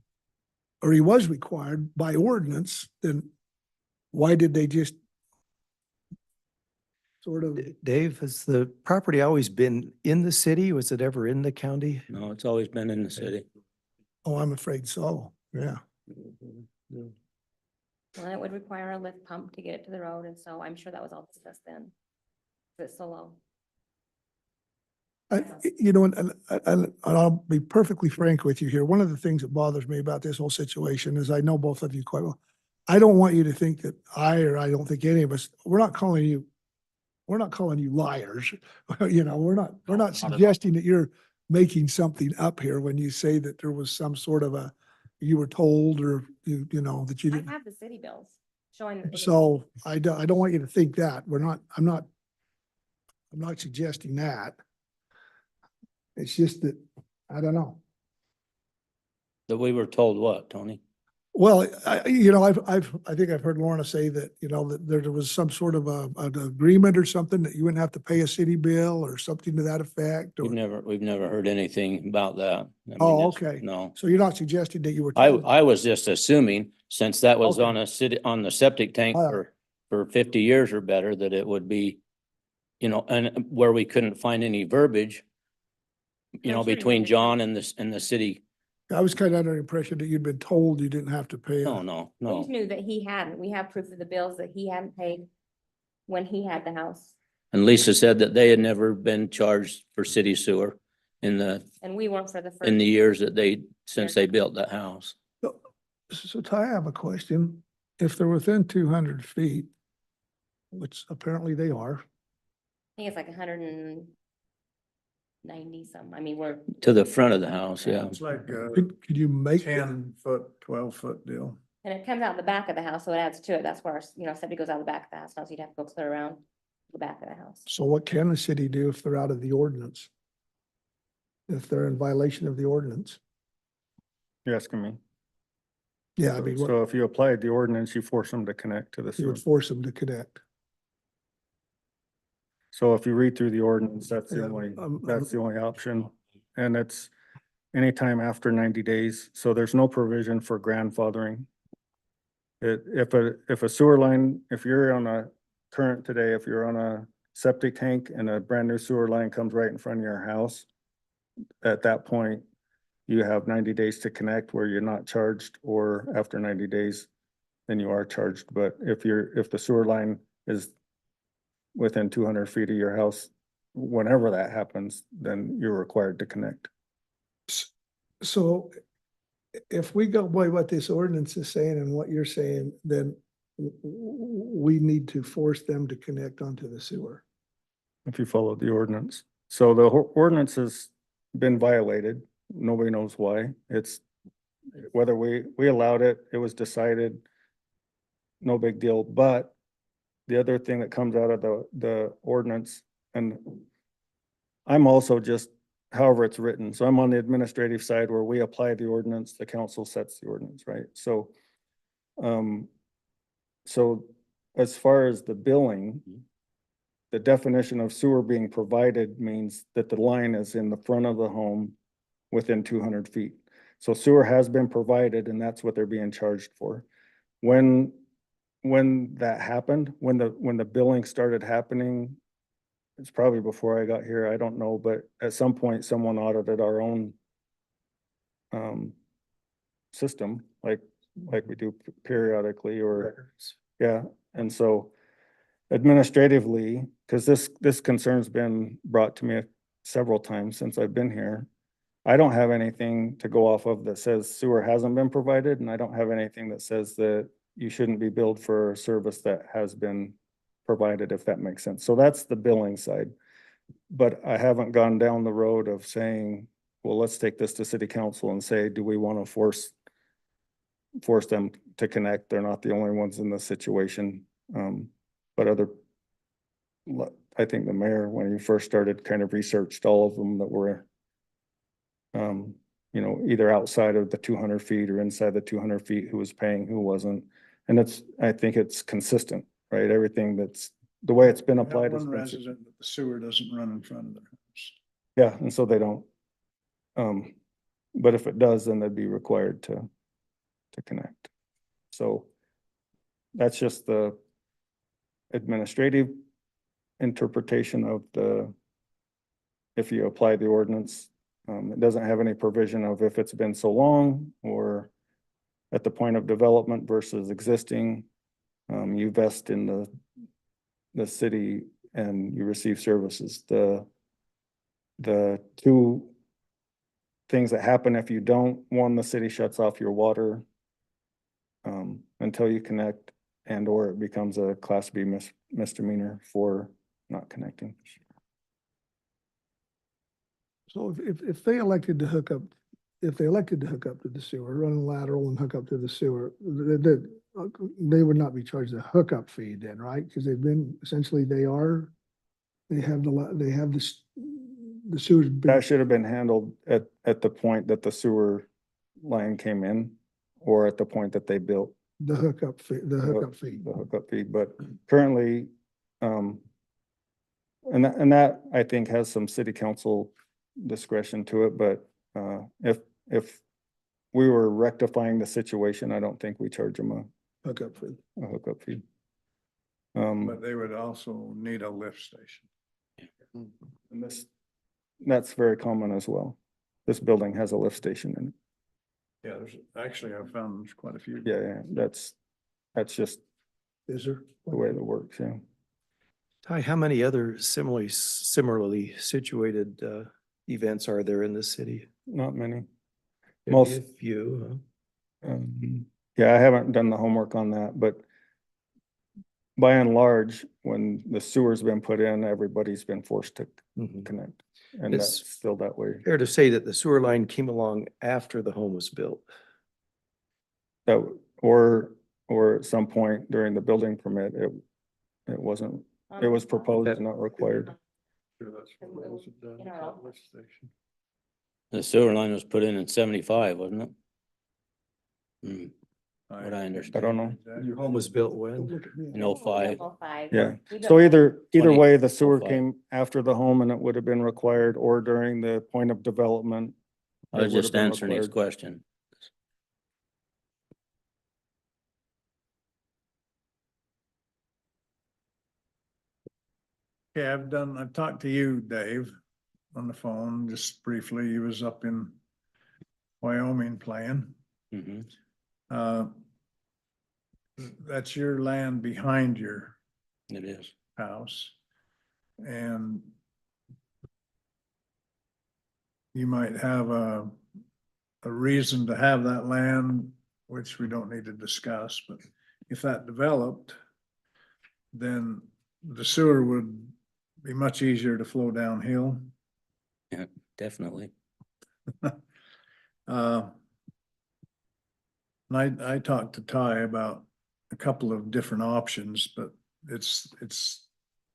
or he was required by ordinance, then why did they just sort of? Dave, has the property always been in the city? Was it ever in the county? no, it's always been in the city. Oh, I'm afraid so, yeah. Well, it would require a lift pump to get it to the road, and so I'm sure that was all discussed then. It's so low. And I'll be perfectly frank with you here. One of the things that bothers me about this whole situation is I know both of you quite well. I don't want you to think that I don't think any of us, we're not calling you liars. We're not suggesting that you're making something up here when you say that there was some sort of you were told, or that you I didn't. have the city bills showing. that they didn't So I don't want you to think that. I'm not suggesting that. It's just that, I don't know. That we were told what, Tony? Well, I think I've heard Lorna say that, that there was some sort of an agreement or something that you wouldn't have to pay a city bill or something to that effect. We've never heard anything about that. I mean, Oh, it's- okay. No, So you're not suggesting that you were. told? I was just assuming, since that was Okay. on the septic tank Oh, for 50 years or better, that it would be, and where we couldn't find any verbiage, I'm sure you between did. John and the city. I was kind of under the impression that you'd been told you didn't have to pay. No, We just knew that he hadn't. We have proof of the bills that he hadn't paid when he had the house. And Lisa said that they had never been charged for city sewer in And we weren't for the first. the years that since they built that house. So Ty, I have a question. If they're within 200 feet, which apparently they are, I think it's like 190 some, I mean, we're, To the front of the house, yeah. It's like a could you make? 10-foot, 12-foot deal. and it comes out the back of the house, so it adds to it. That's where, septic goes out the back of the house, now so you'd have to go clear around the back of the house. So what can the city do if they're out of the ordinance? If they're in violation of the ordinance? You're asking me? Yeah, I mean, what, So if you applied the ordinance, you force them to connect to the you sewer. would force them to connect. So if you read through the ordinance, that's the Yeah, only option. And it's anytime after 90 days. So there's no provision for grandfathering. If a sewer line, if you're on a current today, if you're on a septic tank and a brand new sewer line comes right in front of your house, at that point, you have 90 days to connect where you're not charged, or after 90 days, then you are charged. But if the sewer line is within 200 feet of your house, whenever that happens, then you're required to connect. So if we go by what this ordinance is saying and what you're saying, then we need to force them to connect onto the sewer. If you follow the ordinance. So the ordinance has been violated. Nobody knows why. It's whether we allowed it, it was decided, no big deal. But the other thing that comes out of the ordinance, and I'm also just however it's written. So I'm on the administrative side where we apply the ordinance, the council sets the ordinance, right? So so as far as the billing, the definition of sewer being provided means that the line is in the front of the home within 200 feet. So sewer has been provided and that's what they're being charged for. When that happened, when the billing started happening, it's probably before I got here, I don't know, but at some point someone audited our own system, like we do periodically, or yeah. And so administratively, because this concern's been brought to me several times since I've been here, I don't have anything to go off of that says sewer hasn't been provided, and I don't have anything that says that you shouldn't be billed for a service that has been provided, if that makes sense. So that's the billing side. But I haven't gone down the road of saying, well, let's take this to city council and say, do we want to force them to connect? They're not the only ones in this situation. But I think the mayor, when he first started, kind of researched all of them that were either outside of the 200 feet or inside the 200 feet, who was paying, who wasn't. And I think it's consistent, right? Everything that's the way it's been applied. One resident, that the sewer doesn't run in front of their house. Yeah, and so they don't. But if it does, then they'd be required to connect. So that's just the administrative interpretation of if you apply the ordinance. It doesn't have any provision of if it's been so long or at the point of development versus existing. You vest in the city and you receive services. The two things that happen if you don't, one, the city shuts off your water until you connect, and or it becomes a Class B misdemeanor for not connecting. So if they elected to hook up, to the sewer, run a lateral and hook up to the sewer, they would not be charged a hookup fee then, right? Because essentially they have the sewer's. That should have been handled at the point that the sewer line came in, or at the point that they built The hookup fee. the hookup fee, but currently, and that I think has some city council discretion to it, but if we were rectifying the situation, I don't think we charge them a Hookup fee. hookup fee. But they would also need a lift station. And that's very common as well. This building has a lift station in it. Yeah, I've found there's quite a few. Yeah, that's just Is there? the way that works, yeah. Ty, how many other similarly situated events are there in the city? Not many. Maybe Most- a few, Yeah, I haven't done the homework on that, but by and large, when the sewer's been put in, everybody's been forced to huh? Mhm. connect. And It's- that's still that way. Fair to say that the sewer line came along after the home was built. That, or at some point during the building permit, it wasn't, it was proposed and not required. Sure, that's what it was done, In our that own- lift station. The sewer line was put in 75, wasn't it? What I I understand. don't know. Your home was built when? In 05. 05. Yeah. We So built- either 20, way, the sewer 05. came after the home and it would have been required, or during the point of development. I it was would have just been answering his required. question. Okay, I've talked to you, Dave, on the phone, just briefly. He was up in Wyoming playing. Mhm. That's your land behind your It is. house. And you might have a reason to have that land, which we don't need to discuss, but if that developed, then the sewer would be much easier to flow downhill. Definitely. And I talked to Ty about a couple of different options, but it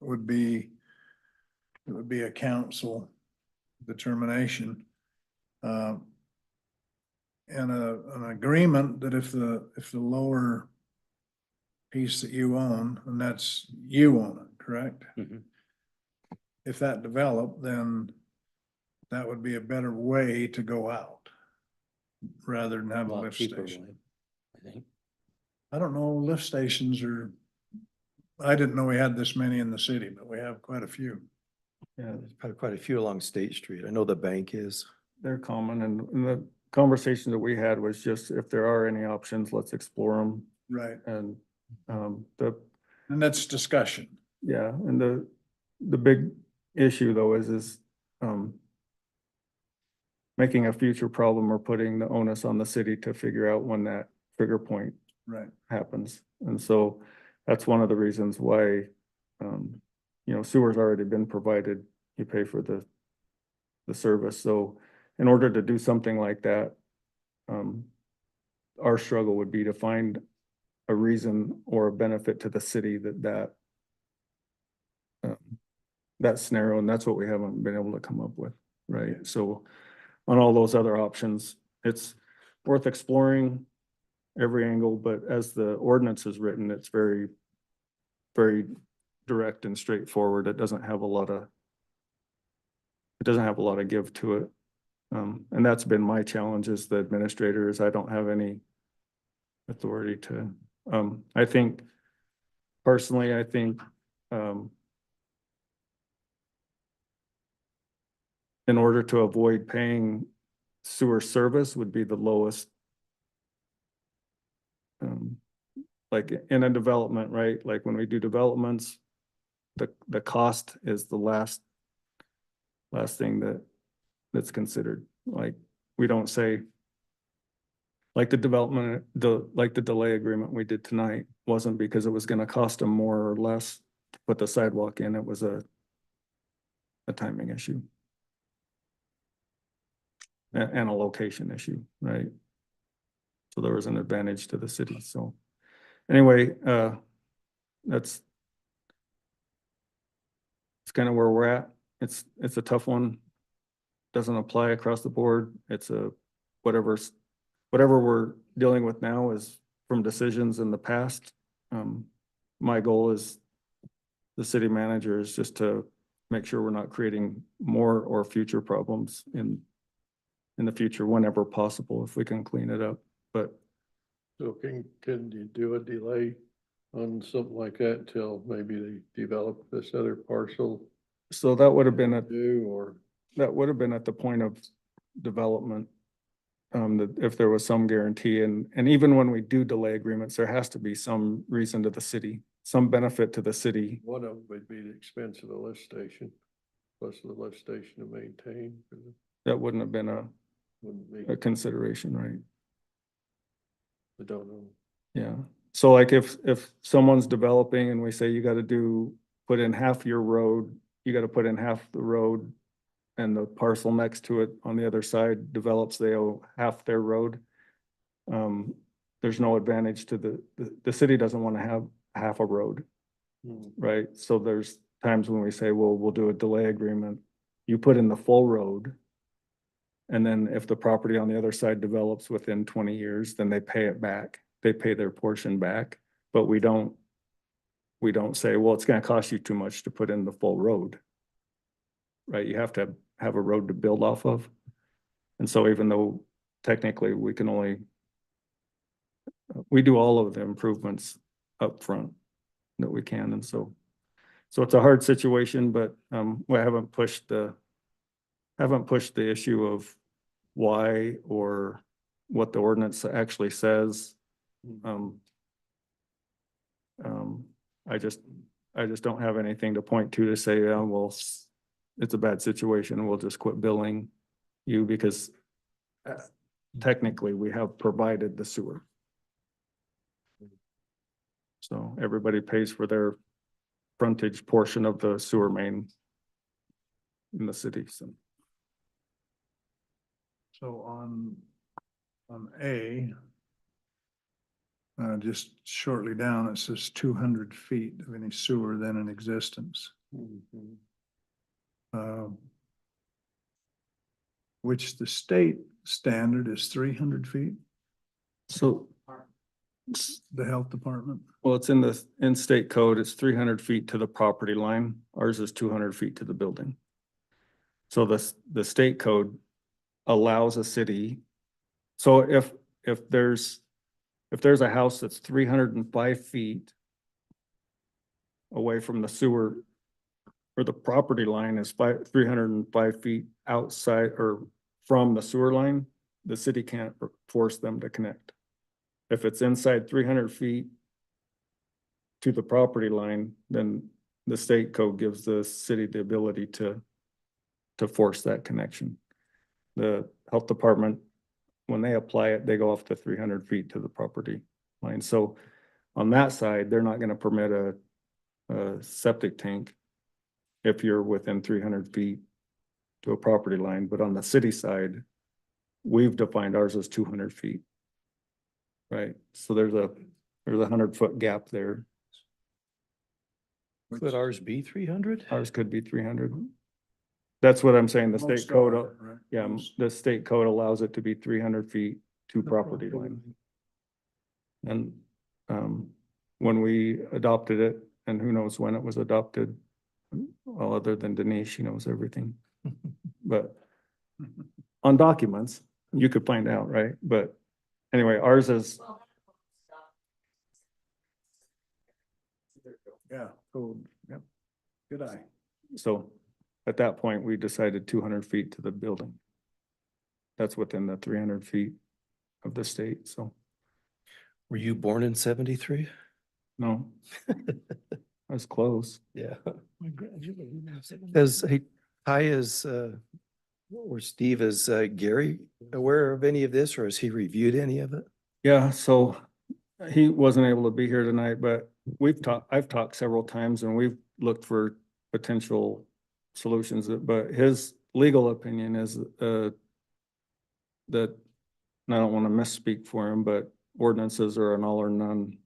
would be a council determination. And an agreement that if the lower piece that you own, and that's, you own it, correct? Mhm. If that developed, then that would be a better way to go out rather than have a Lot lift cheaper, station. I think. I don't know, lift stations are, I didn't know we had this many in the city, but we have quite a few. Yeah, There's probably quite a few along State Street. I know the bank is. they're common, and the conversation that we had was just if there are any options, let's explore them. Right. And And that's discussion. yeah, and the big issue though is making a future problem or putting the onus on the city to figure out when that trigger point Right. happens. And so that's one of the reasons why, sewer's already been provided, you pay for the service. So in order to do something like that, our struggle would be to find a reason or a benefit to the city that scenario, and that's what we haven't been able to come up with, right? So on all those other options, it's worth exploring every angle, but as the ordinance is written, it's very, very direct and straightforward. It doesn't have a lot of give to it. And that's been my challenge as the administrator, is I don't have any authority to, I think, personally, in order to avoid paying sewer service would be the lowest. Like in a development, right? Like when we do developments, the cost is the last thing that's considered. Like, we don't say, like the development, like the delay agreement we did tonight wasn't because it was gonna cost them more or less to put the sidewalk in. It was a timing issue. And a location issue, right? So there was an advantage to the city, so. Anyway, it's kind of where we're at. It's a tough one. Doesn't apply across the board. It's whatever we're dealing with now is from decisions in the past. My goal is the city manager is just to make sure we're not creating more or future problems in the future whenever possible, if we can clean it up. But So can you do a delay on something like that till maybe they develop this other parcel? so that would have been at Or the point of development. That if there was some guarantee, and even when we do delay agreements, there has to be some reason to the city some benefit to the city. One of them would be the expense of the lift station, plus the lift station to maintain. That wouldn't have been Wouldn't a be, consideration, right? I don't know. Yeah, so like if someone's developing and we say you gotta put in half your road, you gotta put in half the road. And the parcel next to it on the other side develops, they owe half their road. There's no advantage to the city doesn't wanna have half a road, right? So there's times when we say, well, we'll do a delay agreement. You put in the full road. And then if the property on the other side develops within 20 years, then they pay it back. They pay their portion back, but we don't say, well, it's gonna cost you too much to put in the full road. Right? You have to have a road to build off of. And so even though technically we can we do all of the improvements up front that we can. And so it's a hard situation, but we haven't pushed the issue of why or what the ordinance actually says. I just don't have anything to point to say, well, it's a bad situation and we'll just quit billing you because technically we have provided the sewer. So everybody pays for their frontage portion of the sewer main in the city, so. So on A, just shortly down, it says 200 feet of any sewer then in existence. Which the state standard is 300 feet, So, the health department. well, it's in state code, it's 300 feet to the property line. Ours is 200 feet to the building. So the state code allows a city. So if there's a house that's 305 feet away from the sewer, or the property line is 305 feet outside or from the sewer line, the city can't force them to connect. If it's inside 300 feet to the property line, then the state code gives the city the ability to force that connection. The health department, when they apply it, they go off to 300 feet to the property line. So on that side, they're not gonna permit a septic tank if you're within 300 feet to a property line, but on the city side, we've defined ours as 200 feet. Right, so there's a 100-foot gap there. Could ours be 300? Ours could be 300. That's what I'm saying, the state Most code, are, right? yeah, the state code allows it to be 300 feet to property line. And, when we adopted it, and who knows when it was adopted, well, other than Denise, she knows everything. But on documents, you could find out, right? But anyway, ours is, Yeah, cool, yep, good eye. so at that point, we decided 200 feet to the building. That's within the 300 feet of the state, so, Were you born in 73? no. I was close. Yeah. As, hey, Ty is, or Steve, is Gary aware of any of this, or has he reviewed any of it? Yeah, so he wasn't able to be here tonight, but I've talked several times and we've looked for potential solutions, but his legal opinion is that, and I don't want to misspeak for him, but ordinances are an all or none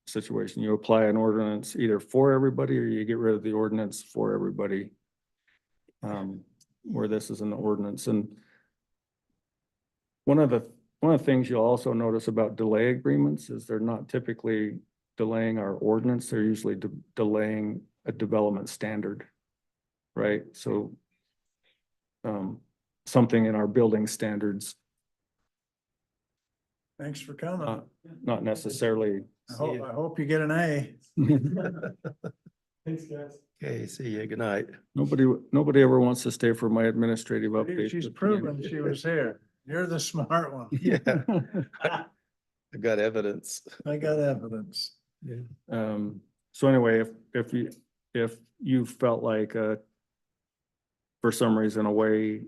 situation. You apply an ordinance either for everybody or you get rid of the ordinance for everybody. Where this is an ordinance. And one of the things you'll also notice about delay agreements is they're not typically delaying our ordinance. They're usually delaying a development standard, right? So something in our building standards, Thanks for coming. not necessarily. I hope you get an A. Thanks, guys. Okay, see you. Good night. Nobody ever wants to stay for my administrative update. She's proven she was here. You're the smart one. Yeah, I got evidence. I got evidence. So anyway, if you felt like, for some reason, a way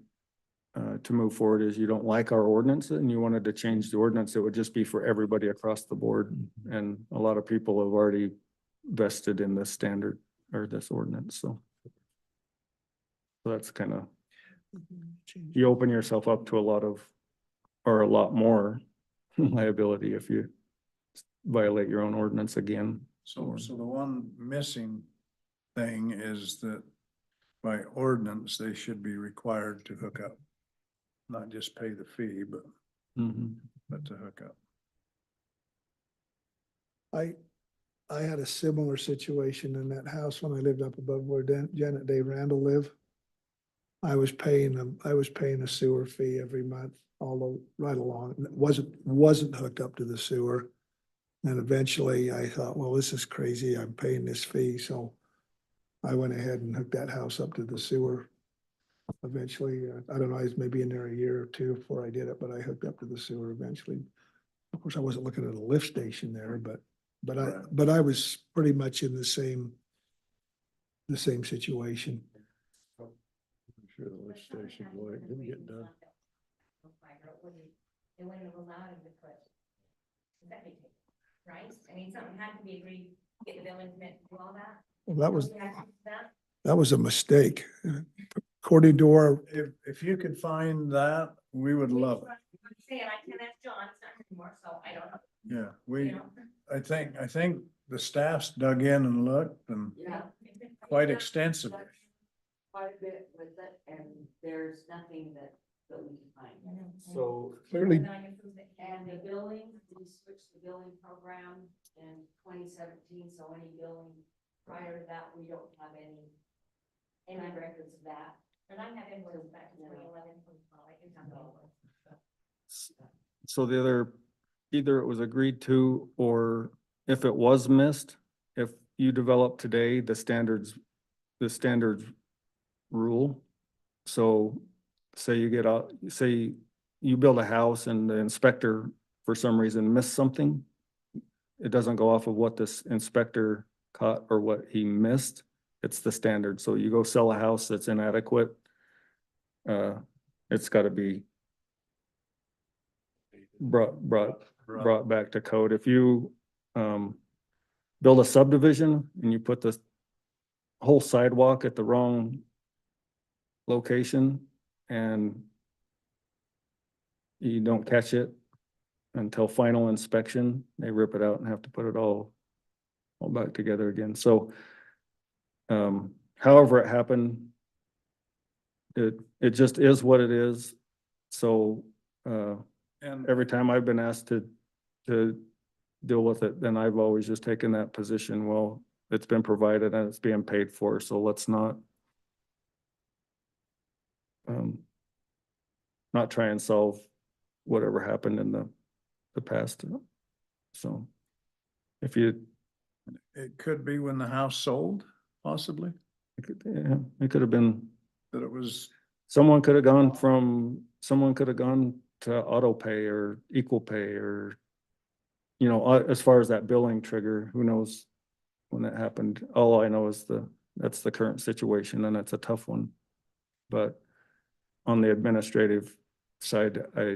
to move forward is you don't like our ordinance and you wanted to change the ordinance, it would just be for everybody across the board. And a lot of people have already vested in this standard or this ordinance, so. So that's kind of, you open yourself up to a lot of, or a lot more liability if you violate your own ordinance again. So the one missing thing is that by ordinance, they should be required to hook up. Not just pay the fee, but Mhm. to hook up. I had a similar situation in that house when I lived up above where Janet Day Randall lived. I was paying a sewer fee every month, right along. And it wasn't hooked up to the sewer. And eventually I thought, well, this is crazy. I'm paying this fee. So I went ahead and hooked that house up to the sewer. Eventually, I don't know, I was maybe in there a year or two before I did it, but I hooked up to the sewer eventually. Of course, I wasn't looking at a lift station there, but I was pretty much in the same situation. I'm sure the lift station boy didn't get done. They wouldn't have allowed him to put septic tank, right? I mean, something had to be agreed, get the building permit, do all that. Well, That. that was a mistake. According to our, If you could find that, we would love it. I'm saying, I can ask John, it's not anymore, so I don't know, Yeah, you know. I think the staff's dug in and looked and quite extensively. Quite a bit with it, and there's nothing that we can find. So clearly, And the billing, we switched the billing program in 2017, so any billing prior to that, we don't have any records of that. And I have invoices back to 2011, 2012, I can have it all. So either it was agreed to, or if it was missed, if you develop today, the standards rule. So say you build a house and the inspector for some reason missed something. It doesn't go off of what this inspector caught or what he missed. It's the standard. So you go sell a house that's inadequate. It's gotta be brought back to code. If you build a subdivision and you put the whole sidewalk at the wrong location and you don't catch it until final inspection, they rip it out and have to put it all back together again. So however it happened, it just is what it is. So And every time I've been asked to deal with it, then I've always just taken that position, well, it's been provided and it's being paid for, so let's not try and solve whatever happened in the past. So if you, it could be when the house sold, possibly, it could have been, that it was, someone could have gone to auto pay or equal pay or, as far as that billing trigger, who knows when that happened. All I know is that's the current situation and it's a tough one. But on the administrative side, I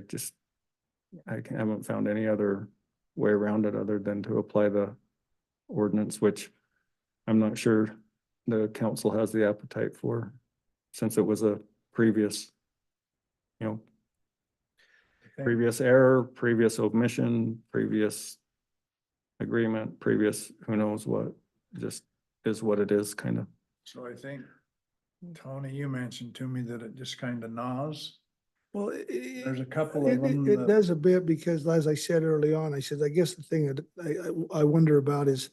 haven't found any other way around it other than to apply the ordinance, which I'm not sure the council has the appetite for, since it was a previous error, previous omission, previous agreement, previous who knows what, just is what it is, kind of. so I think, Tony, you mentioned to me that it just kind of gnaws. well, There's a couple of them it that, does a bit because as I said early on, I said, I guess the thing that I wonder about is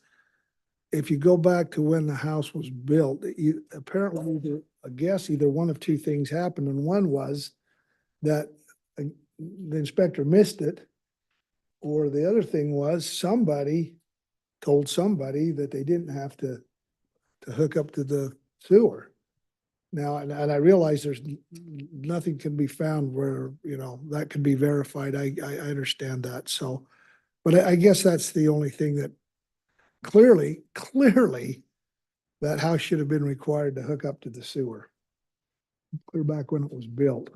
if you go back to when the house was built, apparently, either one of two things happened. And one was that the inspector missed it. Or the other thing was somebody told somebody that they didn't have to hook up to the sewer. Now, and I realize there's nothing can be found where, that can be verified. I understand that. So, but I guess that's the only thing clearly, that house should have been required to hook up to the sewer. Clear back when it was built.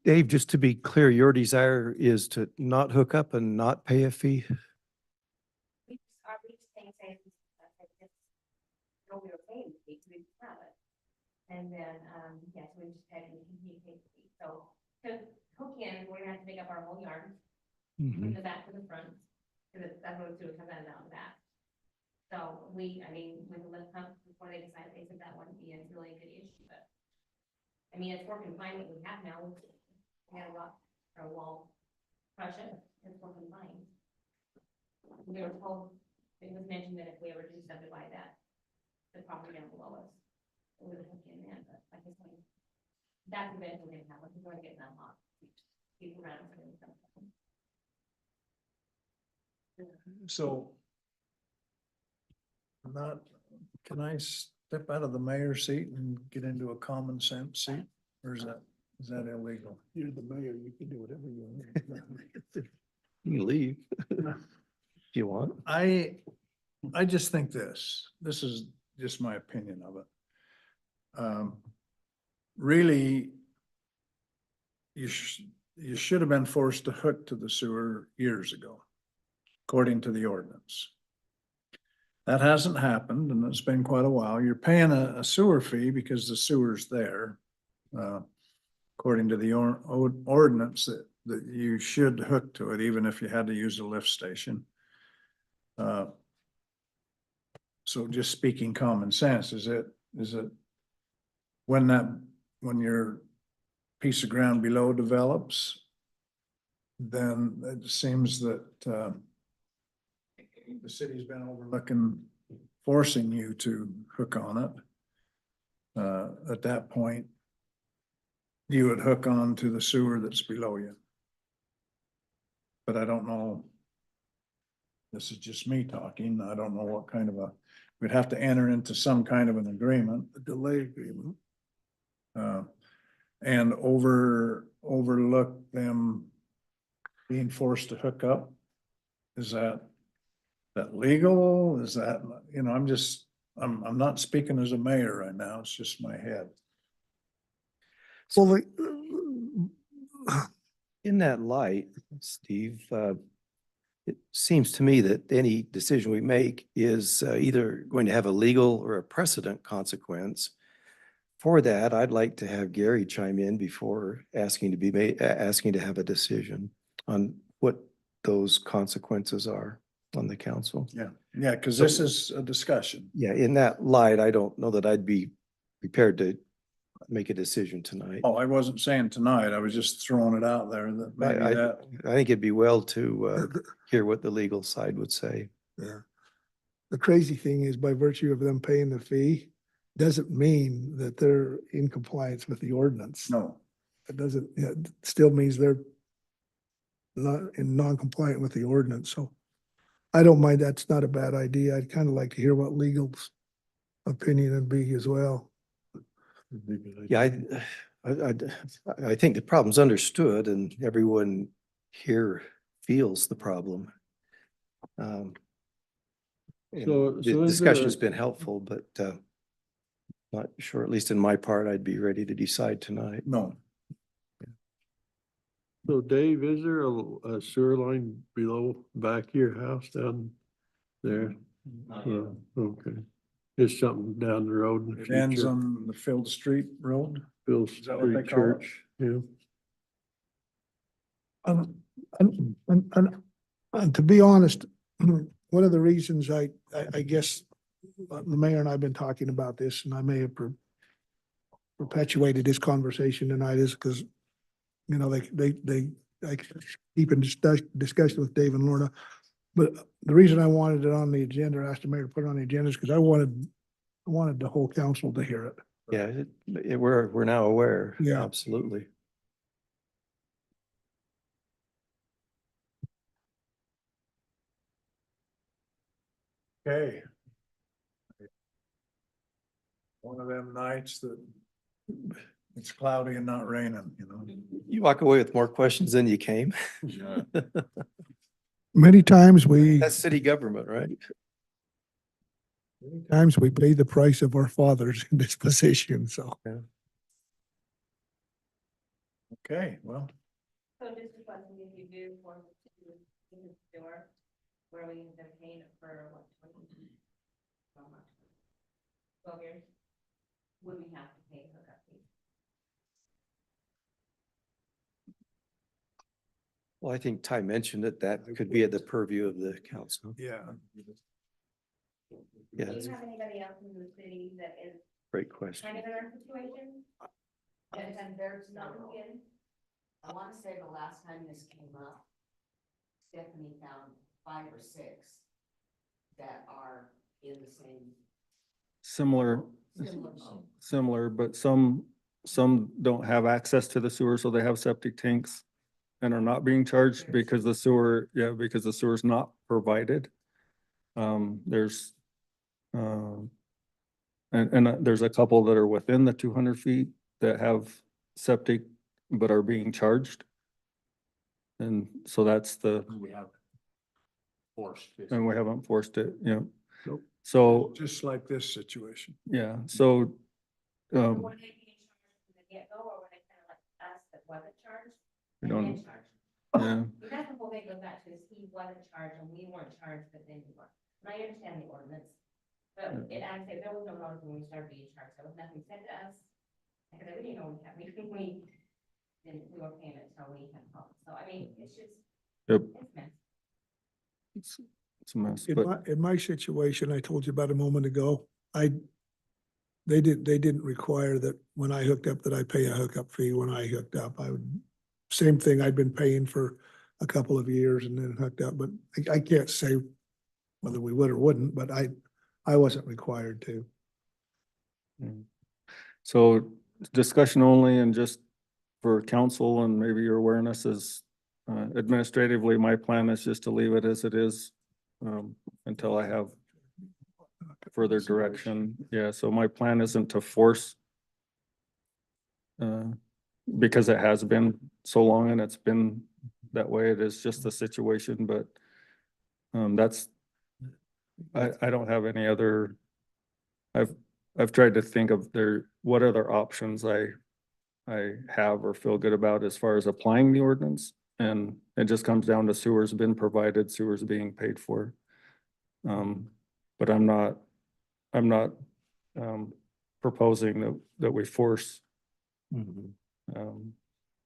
Dave, just to be clear, your desire is to not hook up and not pay a fee? We just think, say, no, we were paying the fee, we didn't have it. And then, yes, we just had to continue to pay the fee. So to hook in, we're gonna have to make up our whole yard, from the back to the front, because that's what it's doing, comes out of that. So we, I mean, when the lift pump, before they decided, they said that wouldn't be a really good issue, but I mean, it's working fine what we have now. We had a rock or a wall crush it, it's working fine. We were told, it was mentioned that if we ever do subdivide that, the property down below us, it would have in there, but like I said, that's eventually gonna happen, we're gonna get that lot. People around. So not, can I step out of the mayor's seat and get into a common sense seat? Or is that illegal? You're the mayor, you can do whatever you want. You can leave if you want. I just think this is just my opinion of it. Really, you should have been forced to hook to the sewer years ago, according to the ordinance. That hasn't happened, and it's been quite a while. You're paying a sewer fee because the sewer's there. According to the ordinance that you should hook to it, even if you had to use a lift station. So just speaking common sense, is it when your piece of ground below develops, then it seems that the city's been overlooking, forcing you to hook on it. At that point, you would hook on to the sewer that's below you. But I don't know. This is just me talking. I don't know what kind of we'd have to enter into some kind of an agreement, a delay agreement. And overlook them being forced to hook up. Is that legal? Is that, I'm not speaking as a mayor right now. It's just my head. Well, In that light, Steve, it seems to me that any decision we make is either going to have a legal or a precedent consequence. For that, I'd like to have Gary chime in before asking to have a decision on what those consequences are on the council. Yeah, because this is a discussion. Yeah, in that light, I don't know that I'd be prepared to make a decision tonight. Oh, I wasn't saying tonight. I was just throwing it out there that maybe that. I think it'd be well to hear what the legal side would say. Yeah. The crazy thing is, by virtue of them paying the fee, doesn't mean that they're in compliance with the ordinance. No. It doesn't, it still means they're not in non-compliant with the ordinance, so I don't mind, that's not a bad idea. I'd kind of like to hear what legal's opinion would be as well. Yeah, I think the problem's understood and everyone here feels the problem. And So the is there discussion's a- been helpful, but not sure, at least in my part, I'd be ready to decide tonight. No. So Dave, is there a sewer line below back of your house down there? Oh, okay. It's something down the road in the It ends future. on the Field Street Road. Bill that what they Street call it? Church, yeah. And to be honest, one of the reasons I guess the mayor and I have been talking about this, and I may have perpetuated this conversation tonight, is because, I keep in discussion with Dave and Lorna. But the reason I wanted it on the agenda, or asked the mayor to put it on the agenda, is because I wanted the whole council to hear it. Yeah, we're now aware. Yeah. Absolutely. Okay. One of them nights that it's cloudy and not raining, You walk away with more questions than you came. Many times we, That's city government, right? many times we pay the price of our fathers in this position, so. Okay, well, So just a question, if you do for the store, where we have been paying it for what, 12 years? Would we have to pay hookup fees? Well, I think Ty mentioned it, that could be at the purview of the council. yeah. Yeah, Do that's you a have anybody else in the city that is great question. kind of in our situation? And there's not again? I want to say the last time this came up, Stephanie found 5 or 6 that are in the same. Similar, Similar. similar, but some don't have access to the sewer, so they have septic tanks and are not being charged because the sewer, because the sewer's not provided. There's, and there's a couple that are within the 200 feet that have septic but are being charged. And so that's the, We have forced. and we haven't forced it, Nope. So, Just like this situation. yeah, so, Were they being charged from the get-go, or were they kind of like us that wasn't charged? We and don't- then charged? yeah, That's the whole thing goes back to is he wasn't charged and we weren't charged, but then we were. And I understand the ordinance. But it, I say, there was no notice when we started being charged. There was nothing said to us. Because we didn't know we were paying it until we had problems. So I mean, it's just, yep, it's mess. it's a mess, In but my situation, I told you about a moment ago, they didn't require that when I hooked up, that I pay a hookup fee when I hooked up. Same thing I'd been paying for a couple of years and then hooked up, but I can't say whether we would or wouldn't, but I wasn't required to. so discussion only and just for council and maybe your awareness is administratively, my plan is just to leave it as it is until I have further direction. Yeah, so my plan isn't to force because it has been so long and it's been that way. It is just the situation, but that's, I don't have any other, I've tried to think of what other options I have or feel good about as far as applying the ordinance. And it just comes down to sewers been provided, sewers being paid for. But I'm not proposing that we force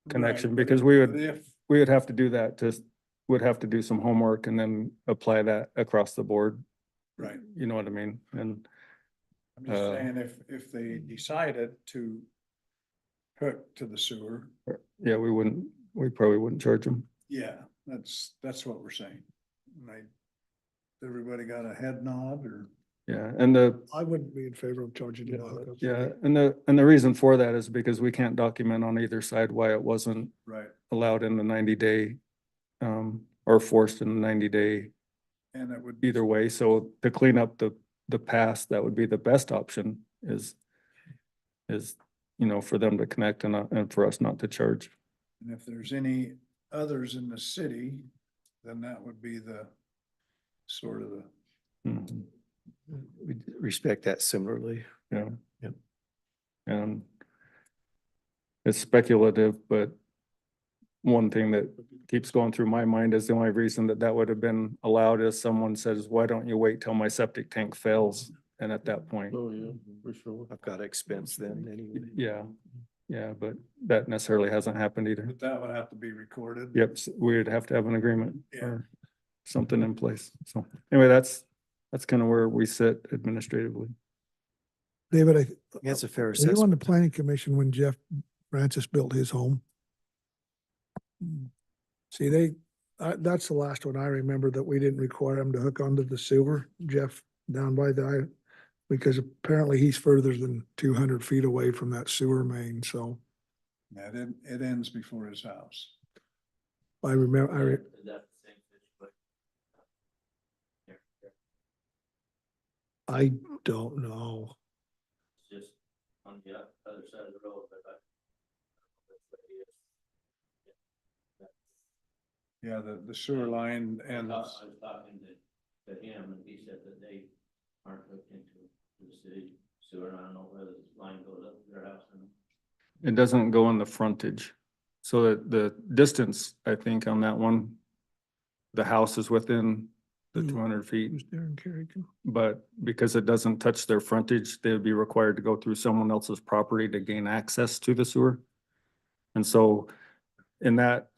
connection, Right, because but we if- would have to do that, would have to do some homework and then apply that across the board. Right. You know what I mean? And I'm just saying, if they decided to hook to the sewer, yeah, we probably wouldn't charge them. yeah, that's what we're saying. Right. Everybody got a head nod or? Yeah, I wouldn't be in favor of charging you a hookup. yeah, and the reason for that is because we can't document on either side why it wasn't Right. allowed in the 90-day or forced in the 90-day And it would. either way. So to clean up the past, that would be the best option is for them to connect and for us not to charge. And if there's any others in the city, then that would be the sort of the. Mhm. We respect that similarly. Yeah. Yep. And it's speculative, but one thing that keeps going through my mind is the only reason that would have been allowed is someone says, why don't you wait till my septic tank fails? And at that point, Oh, yeah, for sure. I've got expense then anyway. yeah, but that necessarily hasn't happened either. But that would have to be recorded. Yep, we'd have to have an agreement Yeah. or something in place. So anyway, that's kind of where we sit administratively. David, That's a fair were you on assessment. the planning commission when Jeff Francis built his home? See, that's the last one I remember that we didn't require him to hook onto the sewer, Jeff, down by because apparently he's further than 200 feet away from that sewer main, so Yeah, it ends before his house. I remember, I don't know. Just on the other side of the road, but Yeah, the sewer line and I was talking to him and he said that they aren't hooked into the city sewer, and I don't know whether the line goes up to their house or not. It doesn't go in the frontage. So that the distance, I think on that one, the house is within the 200 feet. Who's Darren Kerrigan? But because it doesn't touch their frontage, they would be required to go through someone else's property to gain access to the sewer. And so in that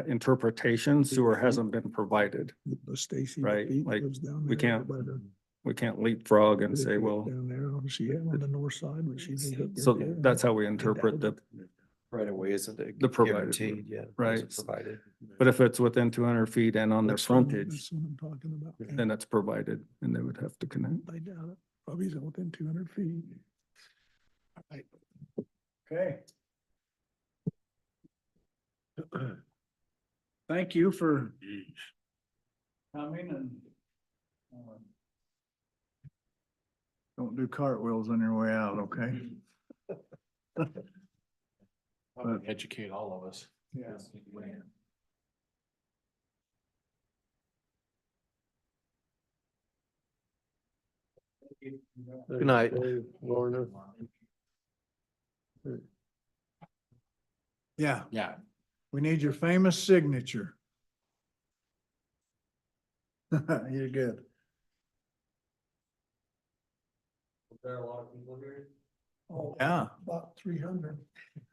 interpretation, sewer hasn't been provided. The Stacy. Right, Pete like, lives down we there can't by the- We can't leapfrog and they say, put well, Down there, she had on the north side, but she didn't hook so her. that's how we interpret the, Right away isn't The provided, guaranteed, yeah. right. wasn't Provided. but if it's within 200 feet and on their That's what I'm- frontage, That's what I'm talking about. then it's provided and they would have to connect. I doubt it. Probably isn't within 200 feet. Right. Okay. Thank you for coming and don't do cartwheels on your way out, okay? Educate all of us. Yeah. Good night. Lorna. Yeah, Yeah. we need your famous signature. You're good. There are a lot of people here. Oh, Yeah. about 300.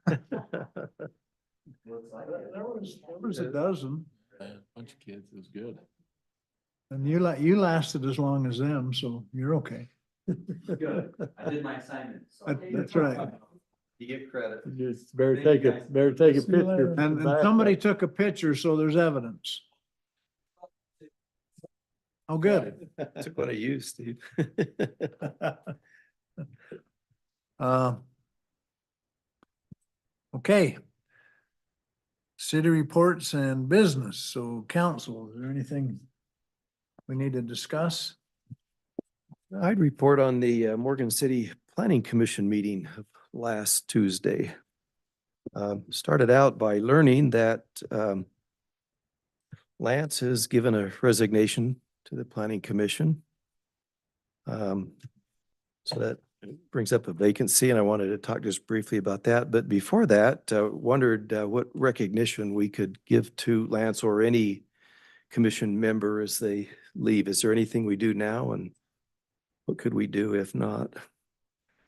Looks like There it. was A dozen, Bunch of kids, it was good. and you lasted as long as them, so you're okay. Good. I did my assignment, so. That's right. You get credit. Just better Thank you, take a, guys. better take a See you later. picture. And somebody took a picture, so there's evidence. Oh, good. That's what I used, Steve. Okay. City reports and business. So council, is there anything we need to discuss? I'd report on the Morgan City Planning Commission meeting of last Tuesday. Started out by learning that Lance has given a resignation to the Planning Commission. So that brings up a vacancy, and I wanted to talk just briefly about that. But before that, wondered what recognition we could give to Lance or any commission member as they leave. Is there anything we do now, and what could we do if not?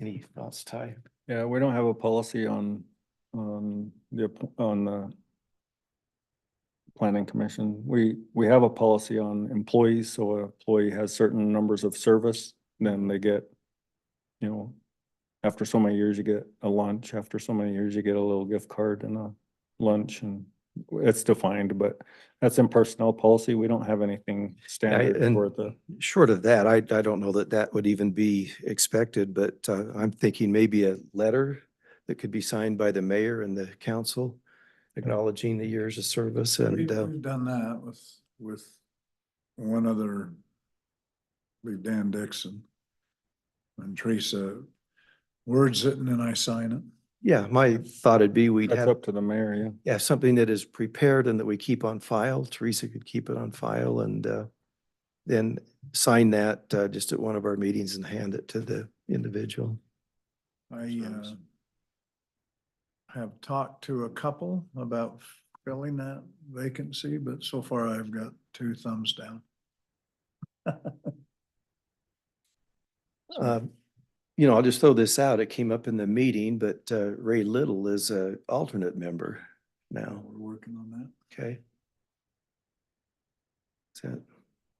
Any thoughts, Ty? Yeah, we don't have a policy on the planning commission. We have a policy on employees, so an employee has certain numbers of service, then they get, you know, after so many years, you get a lunch, after so many years, you get a little gift card and a lunch, and it's defined, but that's in personnel policy. We don't have anything standard and- for the. Short of that, I don't know that that would even be expected, but I'm thinking maybe a letter that could be signed by the mayor and the council acknowledging the years of service and We've done that with one other, I believe Dan Dixon and Teresa words it and then I sign it. yeah, my thought would be we'd That's have, up to the mayor, yeah. yeah, something that is prepared and that we keep on file. Teresa could keep it on file and then sign that just at one of our meetings and hand it to the individual. I have talked to a couple about filling that vacancy, but so far I've got 2 thumbs down. You know, I'll just throw this out. It came up in the meeting, but Ray Little is a alternate member now. We're working on that. Okay. Is that,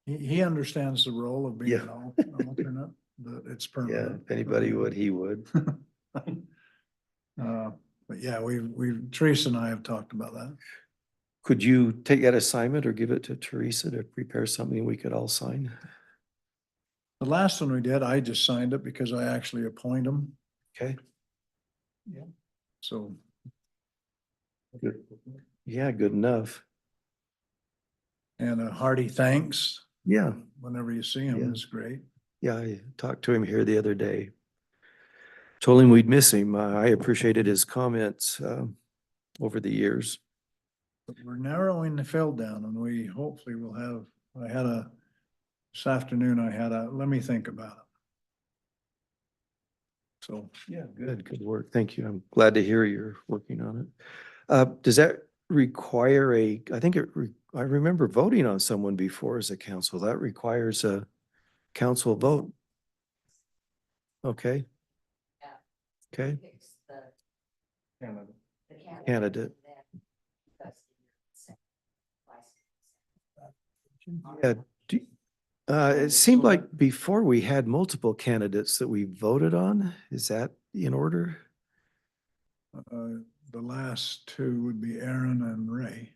He understands the role of being Yeah. an alternate, but it's yeah, permanent. if anybody would, he would. But yeah, Teresa and I have talked about that. Could you take that assignment or give it to Teresa to prepare something we could all sign? The last one we did, I just signed it because I actually appoint them, Okay. so. Good. Yeah, good enough. And a hearty thanks Yeah, whenever you see him Yeah. is great. yeah, I talked to him here the other day. Told him we'd miss him. I appreciated his comments over the years. We're narrowing the field down and we hopefully will have, this afternoon let me think about it. So, Yeah, good work. Thank you. I'm glad to hear you're working on it. Does that require I remember voting on someone before as a council. That requires a council vote. Okay. Yeah. Okay. Picks the candidate. Candidate. and then does the vice. Yeah. It seemed like before we had multiple candidates that we voted on. Is that in order? the last two would be Aaron and Ray.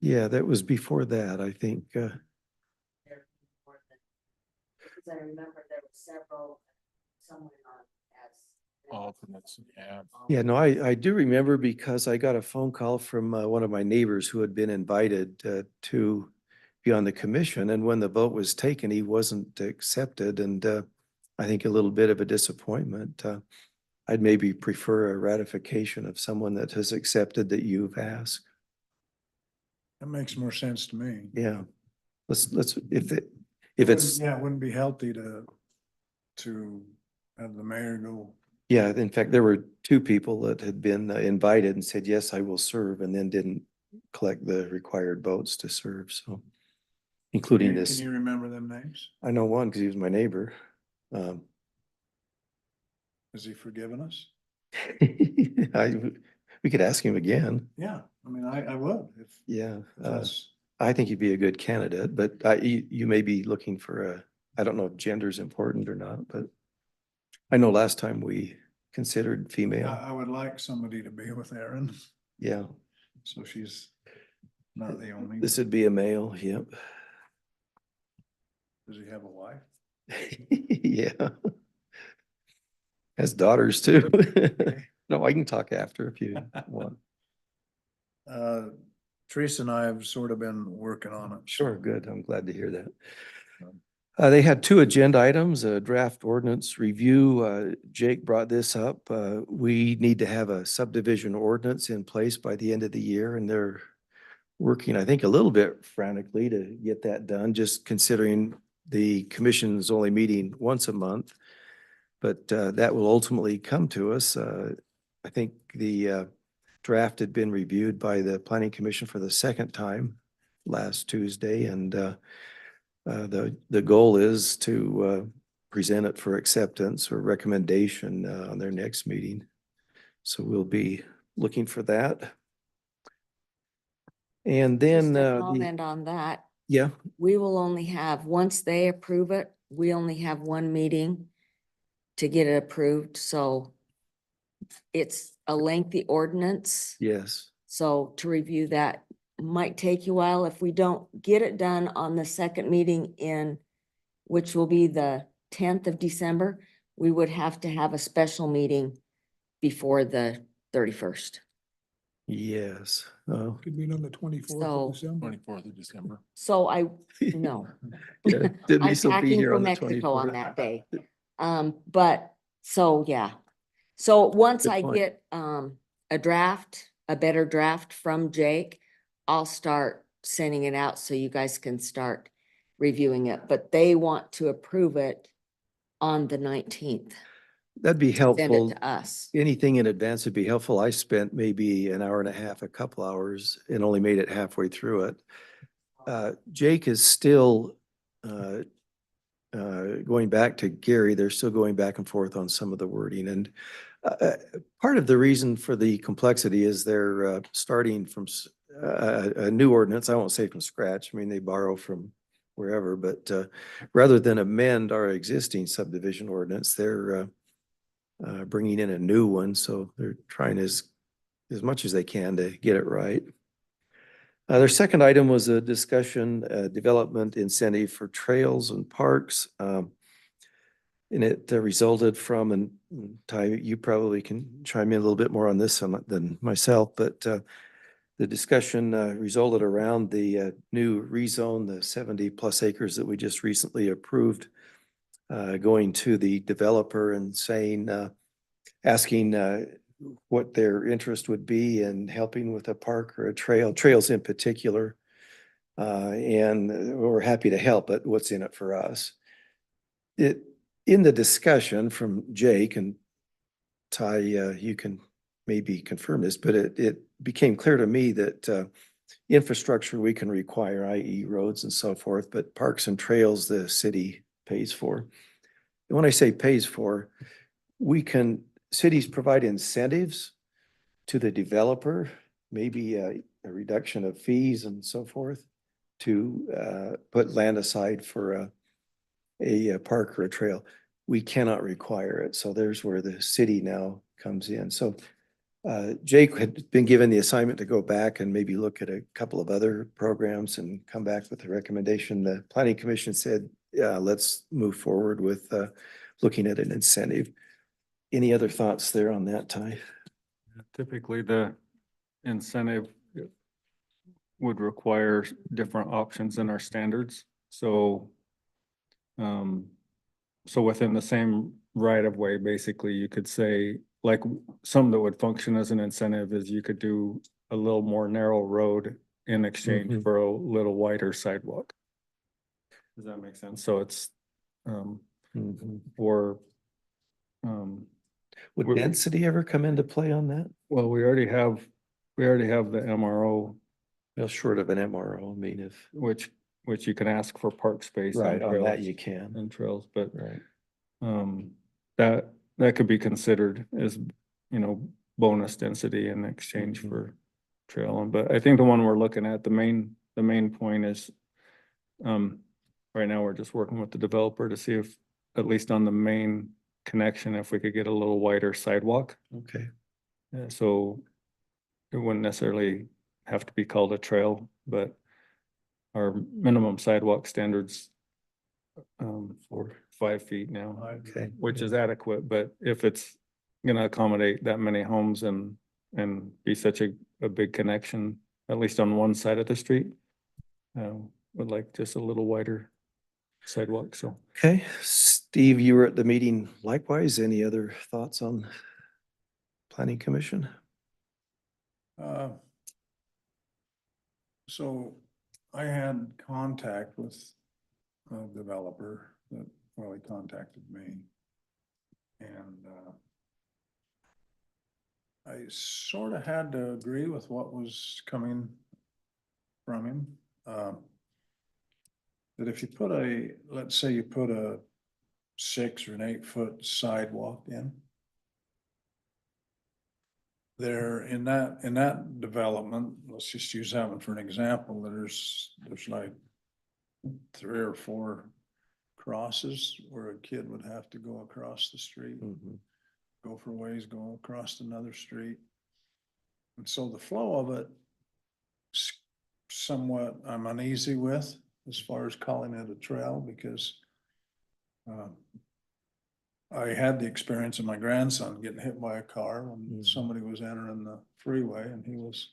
Yeah, that was before that, I think. Because I remember there were several, someone on as. Alternates, yeah. Yeah, no, I do remember because I got a phone call from one of my neighbors who had been invited to be on the commission. And when the vote was taken, he wasn't accepted. And I think a little bit of a disappointment. I'd maybe prefer a ratification of someone that has accepted that you've asked. That makes more sense to me. Yeah. If it's, Yeah, it wouldn't be healthy to have the mayor go. yeah, in fact, there were two people that had been invited and said, yes, I will serve, and then didn't collect the required votes to serve, so. Including Can this, you remember them names? I know one because he was my neighbor. Has he forgiven us? We could ask him again. Yeah, I mean, I would if. Yeah, if that's- I think he'd be a good candidate, but you may be looking for I don't know if gender is important or not, but I know last time we considered female. I would like somebody to be with Erin, Yeah, so she's not the only. this would be a male, yep. Does he have a wife? Yeah. Has daughters too. No, I can talk after if you want. Teresa and I have sort of been working on it. Sure, good. I'm glad to hear that. They had two agenda items, a draft ordinance review. Jake brought this up. We need to have a subdivision ordinance in place by the end of the year, and they're working, I think, a little bit frantically to get that done, just considering the commission's only meeting once a month. But that will ultimately come to us. I think the draft had been reviewed by the Planning Commission for the second time last Tuesday, and the goal is to present it for acceptance or recommendation on their next meeting. So we'll be looking for that. And then Just a comment on that. yeah, We will only have, once they approve it, we only have one meeting to get it approved, so it's a lengthy ordinance. yes, So to review that might take you a while. If we don't get it done on the second meeting which will be the 10th of December, we would have to have a special meeting before the 31st. yes. Could be on the 24th So- of December. 24th of December. So no. Yeah, I'm Denise will be packing here for on the Mexico on 24th. that day. But, so, yeah. So once Good I point. get, a better draft from Jake, I'll start sending it out so you guys can start reviewing it, but they want to approve it on the 19th. That'd be Send it helpful. to us. Anything in advance would be helpful. I spent maybe an hour and a half, a couple hours, and only made it halfway through it. Jake is still going back to Gary. They're still going back and forth on some of the wording. And part of the reason for the complexity is they're starting from a new ordinance. I won't say from scratch. I mean, they borrow from wherever, but rather than amend our existing subdivision ordinance, they're bringing in a new one. So they're trying as much as they can to get it right. Their second item was a discussion, development incentive for trails and parks. And it resulted from, and Ty, you probably can chime in a little bit more on this than myself, but the discussion resulted around the new rezone, the 70+ acres that we just recently approved, going to the developer and saying, asking what their interest would be in helping with a park or a trail, trails in particular. And we're happy to help, but what's in it for us? In the discussion from Jake and Ty, you can maybe confirm this, but it became clear to me that infrastructure we can require, i.e. roads and so forth, but parks and trails, the city pays for. And when I say pays for, cities provide incentives to the developer, maybe a reduction of fees and so forth to put land aside for a park or a trail. We cannot require it. So there's where the city now comes in. So Jake had been given the assignment to go back and maybe look at a couple of other programs and come back with a recommendation. The Planning Commission said, let's move forward with looking at an incentive. Any other thoughts there on that, Ty? Typically, the incentive would require different options in our standards. So, so within the same right of way, basically, you could say, like, some that would function as an incentive is you could do a little more narrow road in exchange for a little wider sidewalk. Does that make sense? So it's, or, would density ever come into play on that? well, we already have the MRO. Well, short of an MRO, I mean, if. Which you can ask for park space. Right, and on that trails you can. and trails, but Right. that could be considered as, bonus density in exchange for trail. But I think the one we're looking at, the main point is, right now we're just working with the developer to see if, at least on the main connection, if we could get a little wider sidewalk. Okay. So it wouldn't necessarily have to be called a trail, but our minimum sidewalk standards for 5 feet now, Okay. which is adequate, but if it's gonna accommodate that many homes and be such a big connection, at least on one side of the street, would like just a little wider sidewalk, so. Okay, Steve, you were at the meeting likewise. Any other thoughts on Planning Commission? So I had contact with a developer that, well, he contacted me. And I sort of had to agree with what was coming from him. That if you put let's say you put a 6 or an 8 foot sidewalk in, there in that development, let's just use that one for an example, there's like 3 or 4 crosses where a kid would have to go across the street, go for ways, go across another street. And so the flow of it, somewhat I'm uneasy with as far as calling it a trail, because I had the experience of my grandson getting hit by a car when somebody was entering the freeway and he was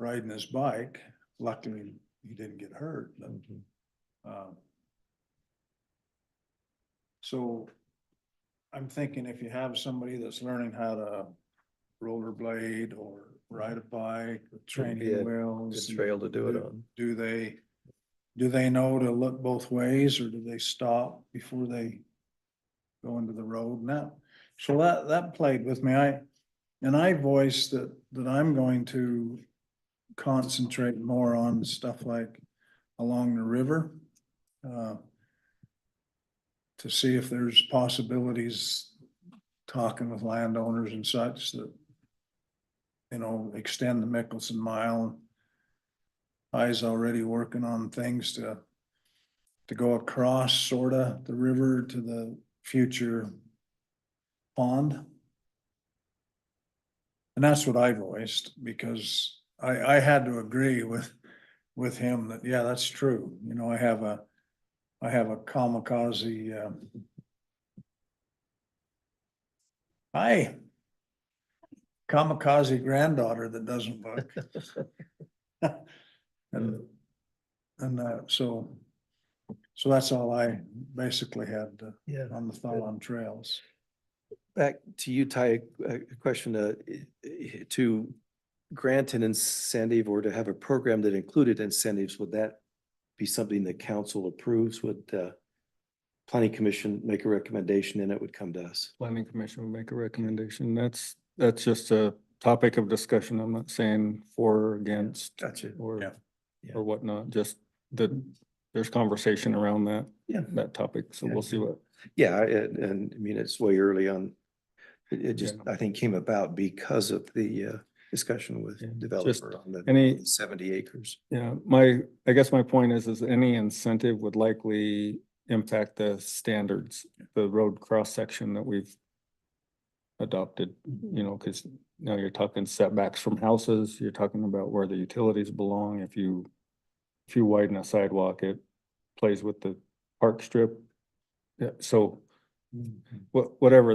riding his bike. Luckily, he didn't get hurt. But, so I'm thinking if you have somebody that's learning how to rollerblade or ride a bike with training wheels. Good trail to do it on. Do they know to look both ways, or do they stop before they go into the road now? So that played with me. I voiced that I'm going to concentrate more on stuff like along the river. To see if there's possibilities, talking with landowners and such, that, extend the Mickelson Mile. I's already working on things to go across sort of the river to the future pond. And that's what I voiced, because I had to agree with him that, yeah, that's true. I have a kamikaze, kamikaze granddaughter that doesn't look. So that's all I basically had on the thought on trails. Back to you, Ty, a question to grant an incentive or to have a program that included incentives, would that be something that council approves? Would planning commission make a recommendation and it would come to us? Planning commission will make a recommendation. That's just a topic of discussion. I'm not saying for or against. Gotcha. Or, Yeah. or whatnot, just that there's conversation around that. Yeah. That topic, so we'll see what. Yeah, and I mean, it's way early on. It just, I think, came about because of the discussion with Yeah, developer on the any- 70 acres. Yeah, I guess my point is any incentive would likely impact the standards, the road cross section that we've adopted, you know, because now you're talking setbacks from houses, you're talking about where the utilities belong. If you widen a sidewalk, it plays with the park strip. Yeah, so whatever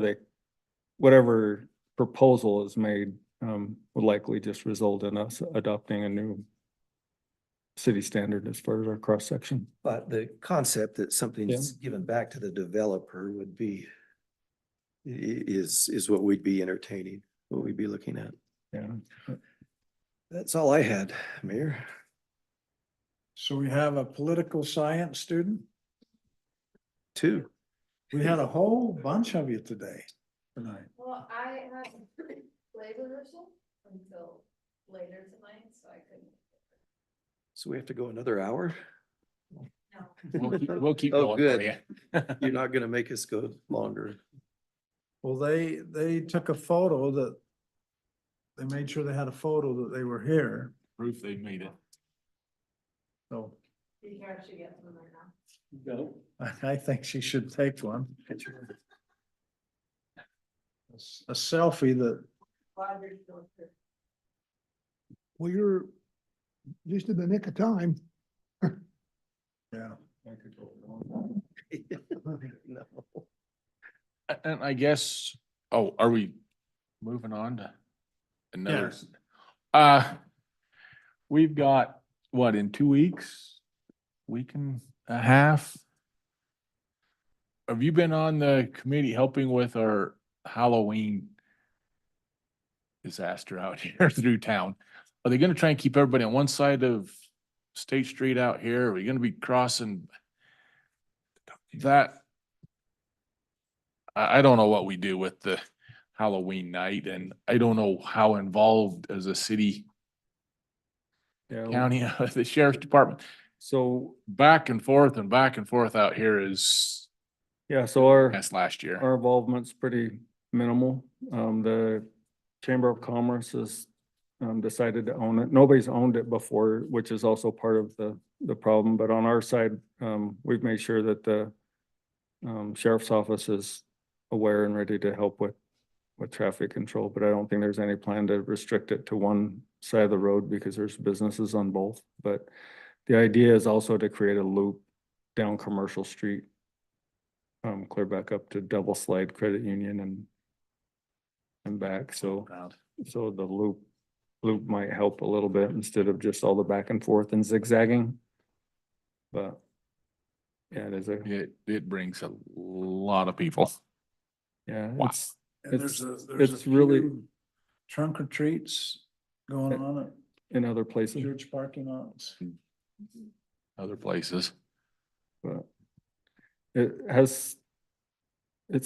proposal is made, would likely just result in us adopting a new city standard as far as our cross section. But the concept that something's given back to the developer would be is what we'd be entertaining, what we'd be looking at. Yeah. That's all I had, Mayor. So we have a political science student. Two. We had a whole bunch of you today, tonight. Well, I had play rehearsal until later tonight, so I couldn't. So we have to go another hour? We'll keep Oh, going for good. you. You're not gonna make us go longer. Well, they took a photo that, they made sure they had a photo that they were here, Proof they made it. so Be careful, she gets them right now. I think she should take one. A selfie that, Well, you're just in the nick of time. yeah. No. And I guess, oh, are we moving on to another? Yes. We've got, what, in 2 weeks? Week and a half? Have you been on the committee helping with our Halloween disaster out here through town? Are they gonna try and keep everybody on one side of State Street out here? Are we gonna be crossing that? I don't know what we do with the Halloween night, and I don't know how involved as a city, Yeah. county, the sheriff's department. So, Back and forth out here is, yeah, so our. that's last year. Our involvement's pretty minimal. The Chamber of Commerce has decided to own it. Nobody's owned it before, which is also part of the problem. But on our side, we've made sure that the sheriff's office is aware and ready to help with traffic control. But I don't think there's any plan to restrict it to one side of the road because there's businesses on both. But the idea is also to create a loop down Commercial Street, clear back up to Double Slide Credit Union and back. So the loop might help a little bit instead of just all the back and forth and zigzagging. But yeah, It brings a lot of people. yeah, Wow. And It's- there's a it's really- few trunk or treats going on at in other places, church parking lots. Other places. but it's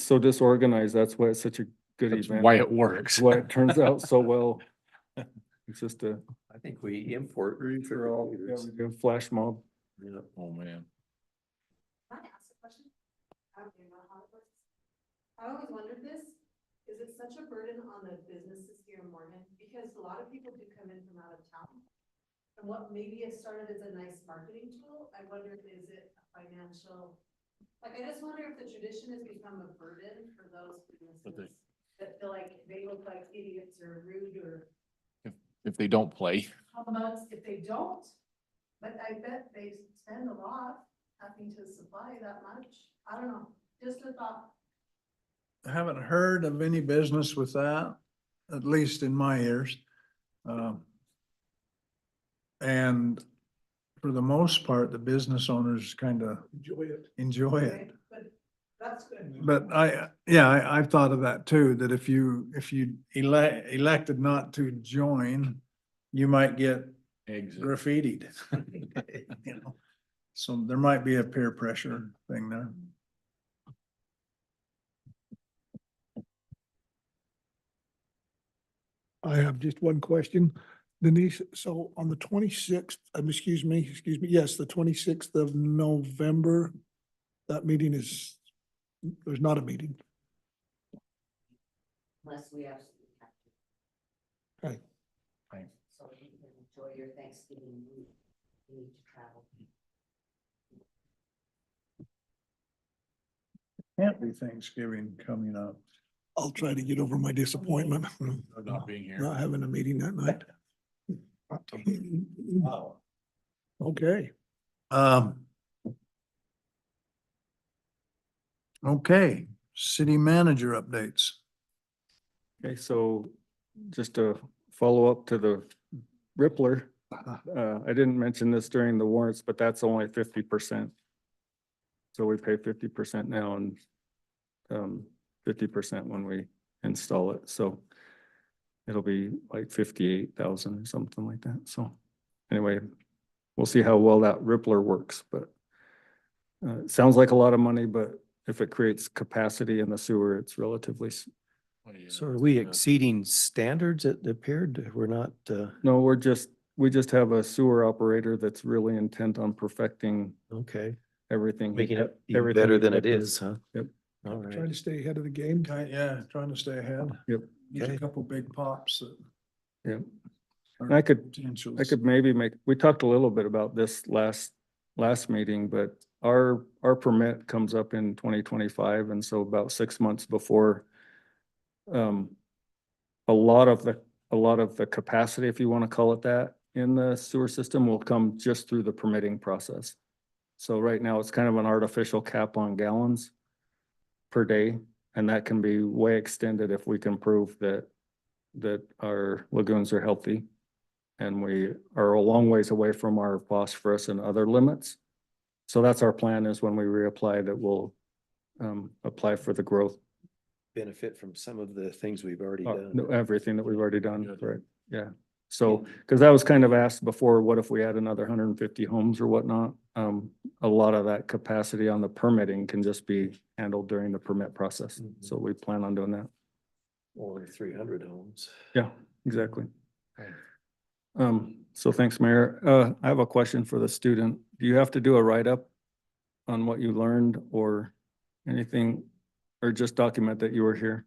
so disorganized. That's why it's such a good That's event. why it works. Why it turns out so well. It's just I think we import for all. yeah, we do a flash mob. Oh, man. Can I ask a question? I don't even know how it works. I always wondered this, is it such a burden on the businesses here in Morgan? Because a lot of people do come in from out of town. And what maybe it started as a nice marketing tool, I wonder, is it a financial? Like, I just wonder if the tradition has become a burden for those businesses that feel like they look like idiots or rude or. If they don't play. How about if they don't? But I bet they spend a lot having to supply that much. I don't know, just a thought. I haven't heard of any business with that, at least in my ears. And for the most part, the business owners kind of Enjoy it. enjoy it. Right? But But I've thought of that too, that if you elected not to join, you might get Exit. graffitied. You know, so there might be a peer pressure thing there. I have just one question. Denise, so on the 26th, excuse me, yes, the 26th of November, that meeting is, there's not a meeting. Unless we absolutely have to. Okay. So you can enjoy your Thanksgiving week. You need to travel. Can't be Thanksgiving coming up. I'll try to get over my disappointment, For not being here. not having a meeting that night. Okay. Okay, city manager updates. Okay, so just to follow up to the Rippler, I didn't mention this during the warrants, but that's only 50%. So we pay 50% now and 50% when we install it. So it'll be like 58,000 or something like that. So anyway, we'll see how well that Rippler works, but it sounds like a lot of money, but if it creates capacity in the sewer, it's relatively. So are we exceeding standards it appeared? We're not, No, we just have a sewer operator that's really intent on perfecting okay, everything. making it even everything better he than it touches. is, huh? Yep. All Trying right. to stay ahead of the game. Trying to stay ahead. Yep. There's Okay. a couple big pops that. Yep. are I could potentials. maybe we talked a little bit about this last meeting, but our permit comes up in 2025. And so about 6 months before, a lot of the capacity, if you want to call it that, in the sewer system will come just through the permitting process. So right now it's kind of an artificial cap on gallons per day, and that can be way extended if we can prove that our lagoons are healthy. And we are a long ways away from our phosphorus and other limits. So that's our plan, is when we reapply that we'll apply for the growth. Benefit from some of the things we've already done. No, everything that we've already done, Good. right? Yeah. So, because that was kind of asked before, what if we add another 150 homes or whatnot? A lot of that capacity on the permitting can just be handled during the permit process. Mhm. So we plan on doing that. Or 300 homes. Yeah, exactly. Right. So thanks, Mayor. I have a question for the student. Do you have to do a write-up on what you learned or anything, or just document that you were here?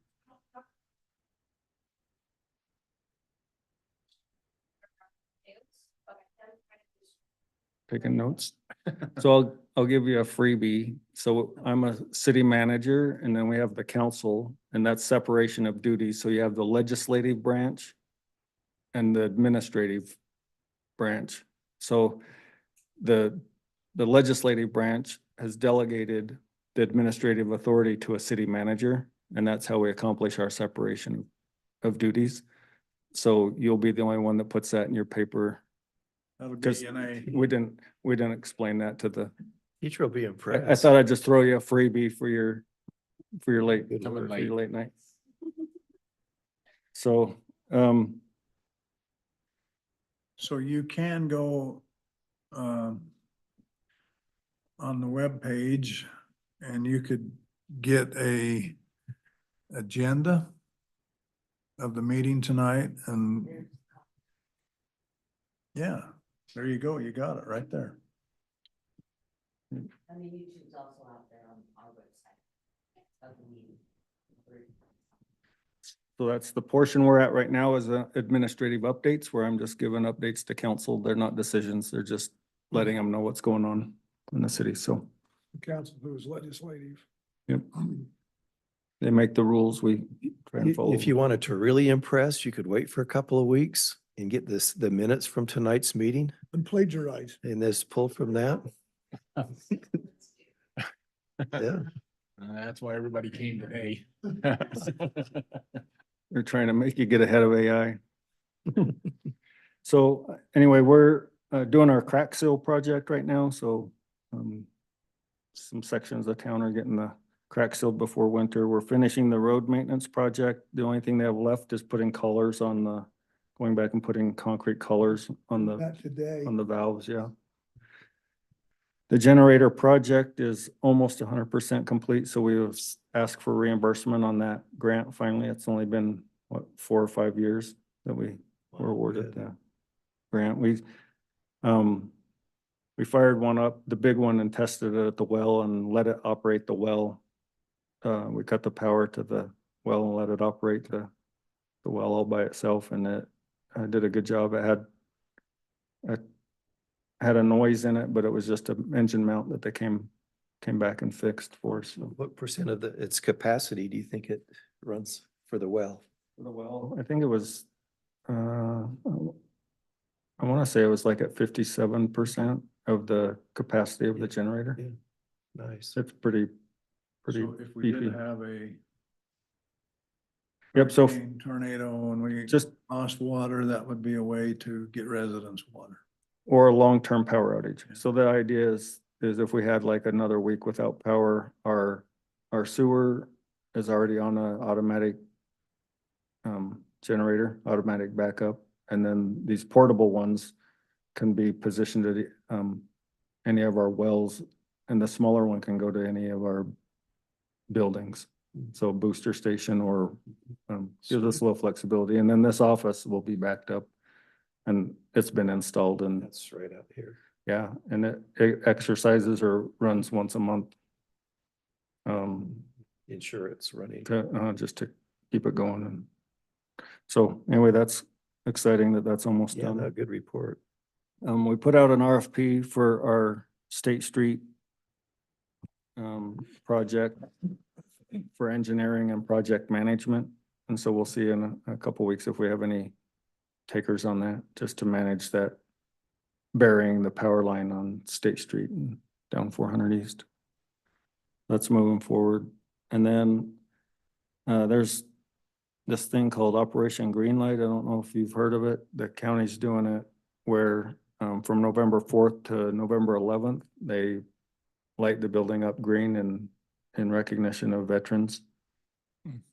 Taking notes? So I'll give you a freebie. So I'm a city manager, and then we have the council, and that's separation of duties. So you have the legislative branch and the administrative branch. So the legislative branch has delegated the administrative authority to a city manager, and that's how we accomplish our separation of duties. So you'll be the only one that puts that in your paper. That'll Because get you an A. we didn't explain that to the, Teacher will be impressed. I thought I'd just throw you a freebie for your late, Good Coming work. for your late. late night. So, So you can go on the webpage and you could get a agenda of the meeting tonight and yeah, there you go. You got it right there. And the YouTube's also out there on our website of the meeting. so that's the portion we're at right now, is administrative updates, where I'm just giving updates to council. They're not decisions. They're just letting them know what's going on in the city. So, The council who is legislative. yep. They make the rules. We try and follow. If you wanted to really impress, you could wait for a couple of weeks and get the minutes from tonight's meeting And plagiarize. and just pull from that. Yeah. That's why everybody came today. They're trying to make you get ahead of AI. So anyway, we're doing our crack seal project right now. So some sections of town are getting the crack sealed before winter. We're finishing the road maintenance project. The only thing they have left is putting colors on going back and putting concrete colors on Not today. the valves, yeah. The generator project is almost 100% complete, so we have asked for reimbursement on that grant finally. It's only been, what, 4 or 5 years that we were awarded the grant. We fired one up, the big one, and tested it at the well and let it operate the well. We cut the power to the well and let it operate the well all by itself, and it did a good job. It had a noise in it, but it was just an engine mount that they came back and fixed for us. So What percent of its capacity do you think it runs for the well? for the well, I think it was, I want to say it was like at 57% of the capacity of the generator. Yeah. Nice. It's pretty So if we did beefy. have a Yep, so hurricane, tornado, and we just, lost water, that would be a way to get residents water. or a long-term power outage. So the idea is if we had like another week without power, our sewer is already on a automatic generator, automatic backup. And then these portable ones can be positioned at any of our wells, and the smaller one can go to any of our buildings. So booster station or gives us a little flexibility. And then this office will be backed up, and it's been installed, and That's right out here. yeah, and it exercises or runs once a month. Ensure it's running. Just to keep it going. And so anyway, that's exciting that's almost Yeah, done. no, good report. We put out an RFP for our State Street project for engineering and project management. And so we'll see in a couple weeks if we have any takers on that, just to manage that, burying the power line on State Street and down 400 East. That's moving forward. And then there's this thing called Operation Greenlight. I don't know if you've heard of it. The county's doing it where from November 4th to November 11th, they light the building up green in recognition of veterans.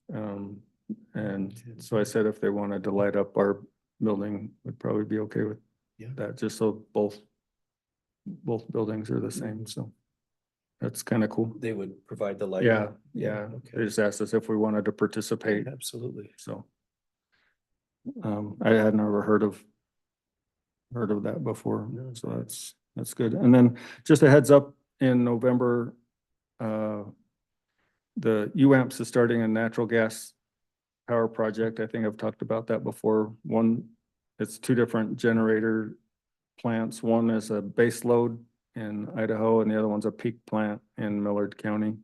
And so I said if they wanted to light up our building, would probably be okay with that, just so both buildings are the same. So that's kind of cool. They would provide the light. Yeah, yeah. They Okay. just asked us if we wanted to participate. Absolutely. So I had never heard of that before. No. So that's good. And then just a heads up, in November, the UAMPS is starting a natural gas power project. I think I've talked about that before. It's 2 different generator plants. One is a base load in Idaho, and the other one's a peak plant in Millard County.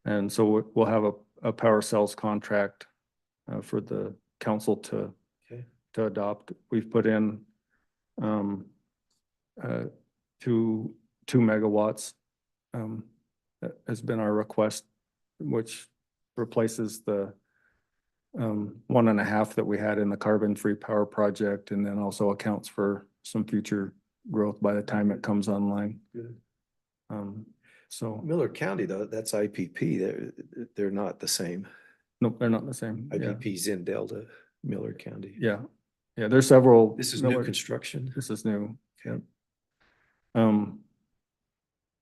And so we'll have a power cells contract for the council to adopt. We've put in 2 megawatts. That has been our request, which replaces the 1.5 that we had in the carbon-free power project, and then also accounts for some future growth by the time it comes online. Good. So Miller County, though, that's IPP. They're not the same. nope, they're not the same. Yeah, IPP's in Delta, Miller County. yeah, there's several. This is new Miller- construction. This is new. Okay.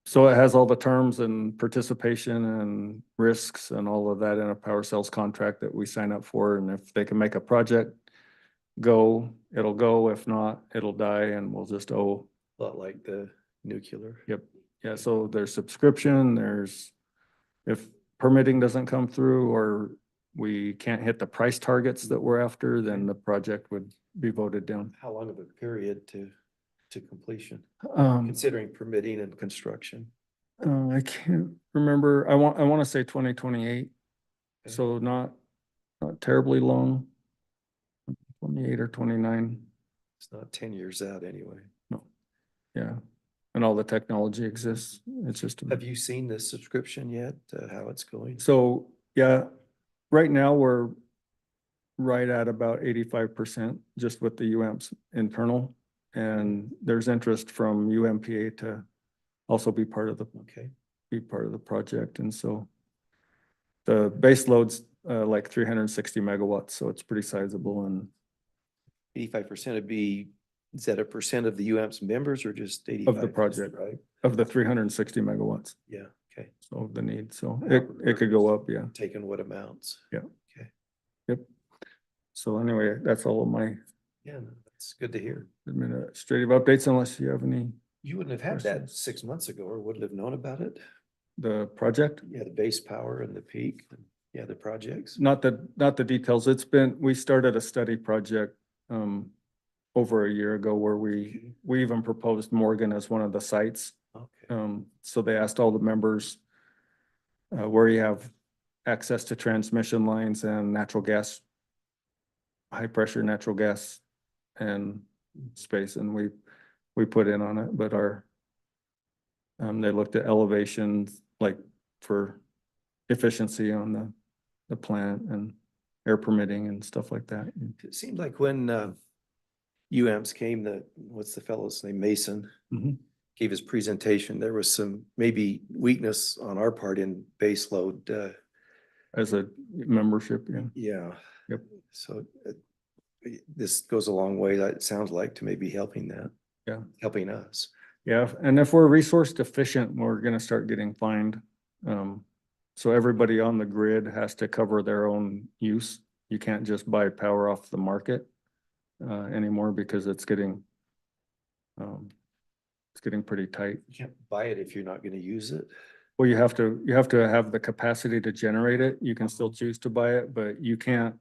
So it has all the terms and participation and risks and all of that in a power sales contract that we sign up for. And if they can make a project go, it'll go. If not, it'll die, and we'll just owe. A lot like the nuclear. Yep. Yeah, so there's subscription, if permitting doesn't come through or we can't hit the price targets that we're after, then the project would be voted down. How long of a period to completion, Um, considering permitting and construction? I can't remember. I want to say 2028. Okay. So not terribly long. 28 or 29. It's not 10 years out anyway. No. Yeah. And all the technology exists. It's just. Have you seen the subscription yet? How it's going? So, yeah, right now we're right at about 85% just with the UAMPS internal. And there's interest from UMPA to also be part of the Okay. project. And so The base load's like 360 megawatts, so it's pretty sizable, and 85% would be, is that a percent of the UAMPS members or just 85? project. Right? of the 360 megawatts, Yeah, okay. so of the need, so it could go up, yeah. Taking what amounts? Yep. So anyway, that's all of my Yeah, no, that's good to hear. administrative updates, unless you have any, You wouldn't have had that 6 months ago or wouldn't have known about it? the project. Yeah, the base power and the peak, yeah, the projects. Not the details. We started a study project over a year ago where we even proposed Morgan as one of the sites. Okay. So they asked all the members where you have access to transmission lines and natural gas, high pressure natural gas and space, and we put in on it, but they looked at elevations, like for efficiency on the plant and air permitting and stuff like that. It seemed like when UAMPS came, what's the fellow's name, Mason, Mhm. gave his presentation, there was some maybe weakness on our part in base load. As a membership, yeah. Yeah. Yep. So this goes a long way, that it sounds like, to maybe helping that. Yeah. Helping us. Yeah, and if we're resource deficient, we're gonna start getting fined. So everybody on the grid has to cover their own use. You can't just buy power off the market anymore, because it's getting pretty tight. You can't buy it if you're not gonna use it. Well, you have to have the capacity to generate it. You can still choose to buy it, but you can't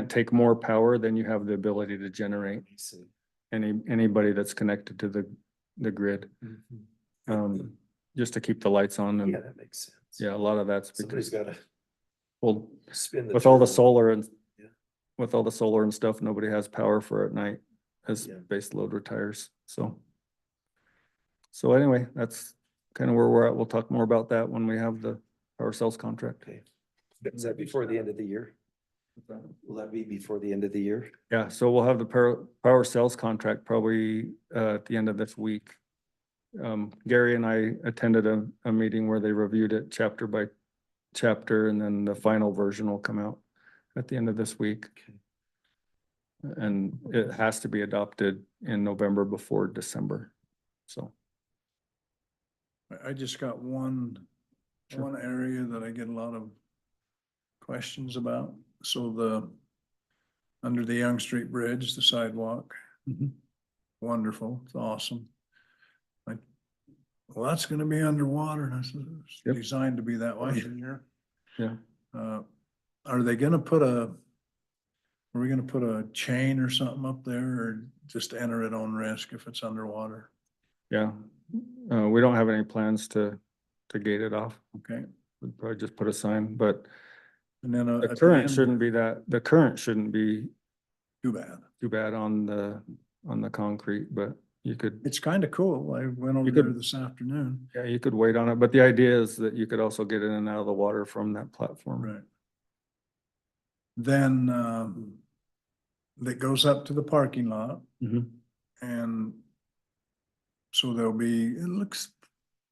take more power than you have the ability to generate. I see. Anybody that's connected to the grid, just to keep the lights on. Yeah, And that makes sense. yeah, a lot of that's Somebody's because, gotta well, spin the. with all the turbo. solar and Yeah. with all the solar and stuff, nobody has power for at night as Yeah. base load retires, so. So anyway, that's kind of where we're at. We'll talk more about that when we have the power sales contract. Okay. Is that before the end of the year? Will that be before the end of the year? Yeah, so we'll have the power sales contract probably at the end of this week. Gary and I attended a meeting where they reviewed it chapter by chapter, and then the final version will come out at the end of this week. Okay. And it has to be adopted in November before December, so. I just got one area that I get a lot of questions about. So under the Young Street Bridge, the sidewalk, wonderful, it's awesome. Like, well, that's gonna be underwater, and I said, it's Yep. designed to be that way. Yeah. Are we gonna put a chain or something up there, or just enter it on risk if it's underwater? Yeah, we don't have any plans to gate it off. Okay, We'd probably just put a sign, but and then. the at current end- shouldn't be the current shouldn't be Too bad. too bad on the concrete, but you could, It's kind of cool. I went over You could- there this afternoon. yeah, you could wait on it, but the idea is that you could also get in and out of the water from that platform. Right. Then, that goes up to the parking lot, Mhm. and so there'll be, it looks,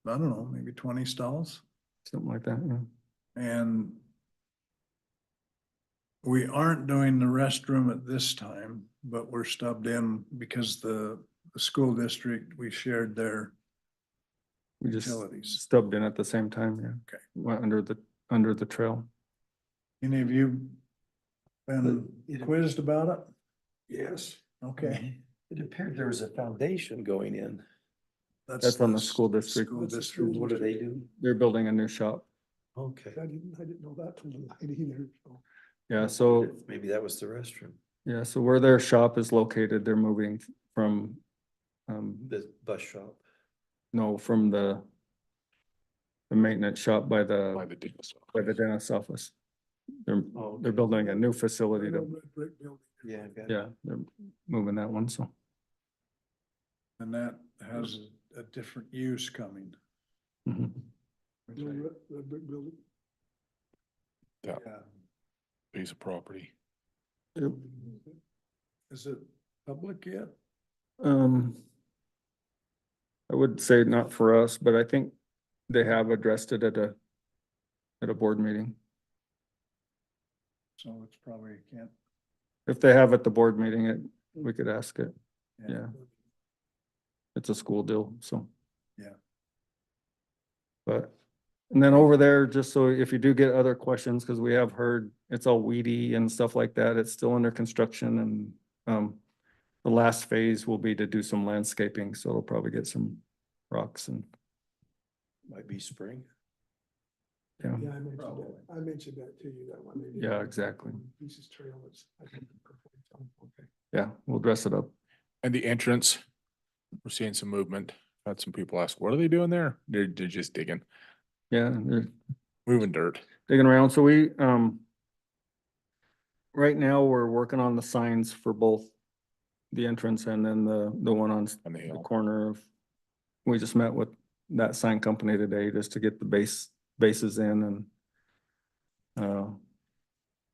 I don't know, maybe 20 stalls, Something like that, yeah. and we aren't doing the restroom at this time, but we're stubbed in because the school district, we shared their We just utilities. stubbed in at the same time, yeah. Okay. Went under the trail. Any of you been quizzed about it? Yes. Okay. It appeared there was a foundation going in. That's on the school district. School district. What do they do? They're building a new shop. Okay. I didn't know that from the night either, so. Yeah, so, Maybe that was the restroom, yeah, so where their shop is located, they're moving from, the bus shop. no, from the maintenance shop by the dentist's office. They're building a new facility to, Brick building. Yeah. yeah, they're moving that one, so. And that has a different use coming. Mhm. Red brick building. Yeah. Piece of property. Yep. Is it public yet? I would say not for us, but I think they have addressed it at at a board meeting. So it's probably can't, If they have at the board meeting, we could ask it. Yeah. It's a school deal, so. Yeah. But, and then over there, just so if you do get other questions, because we have heard it's all weedy and stuff like that, it's still under construction and, the last phase will be to do some landscaping, so it'll probably get some rocks and, Might be spring. yeah, Yeah, I mentioned that to you, that one. Yeah, exactly. Pieces trail is. Okay. yeah, we'll dress it up. And the entrance, we're seeing some movement. Had some people ask, what are they doing there? They're just digging, Yeah, they're moving dirt. digging around, so we, right now, we're working on the signs for both the entrance and then the one on On the the hill. corner of, we just met with that sign company today just to get the bases in and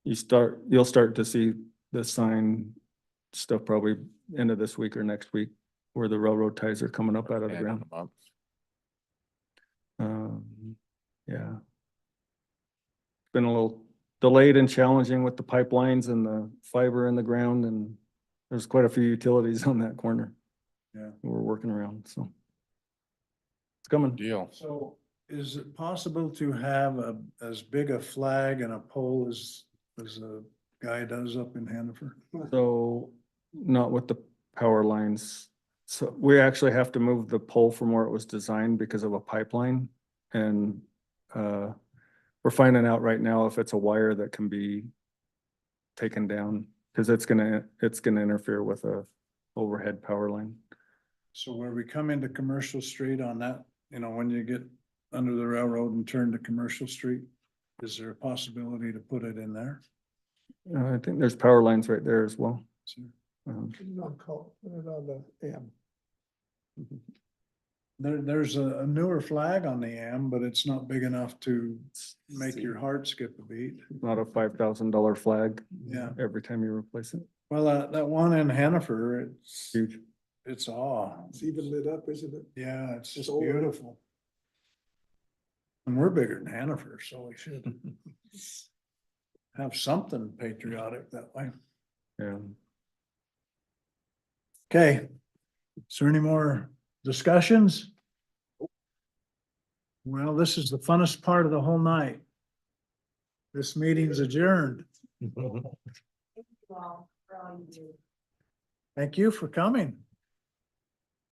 you'll start to see the sign stuff probably end of this week or next week where the railroad ties are coming up out of the And ground. a month. Yeah. Been a little delayed and challenging with the pipelines and the fiber in the ground, and there's quite a few utilities on that corner. Yeah. We're working around, so. It's coming. Deal. so is it possible to have as big a flag and a pole as a guy does up in Hannaford? So, not with the power lines. So we actually have to move the pole from where it was designed because of a pipeline. And, we're finding out right now if it's a wire that can be taken down, because it's gonna interfere with a overhead power line. So where we come into Commercial Street on that, when you get under the railroad and turn to Commercial Street, is there a possibility to put it in there? I think there's power lines right there as well. Put it on the M. There's a newer flag on the M, but it's not big enough to make your heart skip a beat. Not a $5,000 flag. Yeah. Every time you replace it. Well, that one in Hannaford, Huge. it's awe. It's even lit up, isn't it? Yeah, it's just Solar. beautiful. And we're bigger than Hannaford, so we should have something patriotic that way. Yeah. Okay. Is there any more discussions? Well, this is the funnest part of the whole night. This meeting's adjourned. Thank you for coming.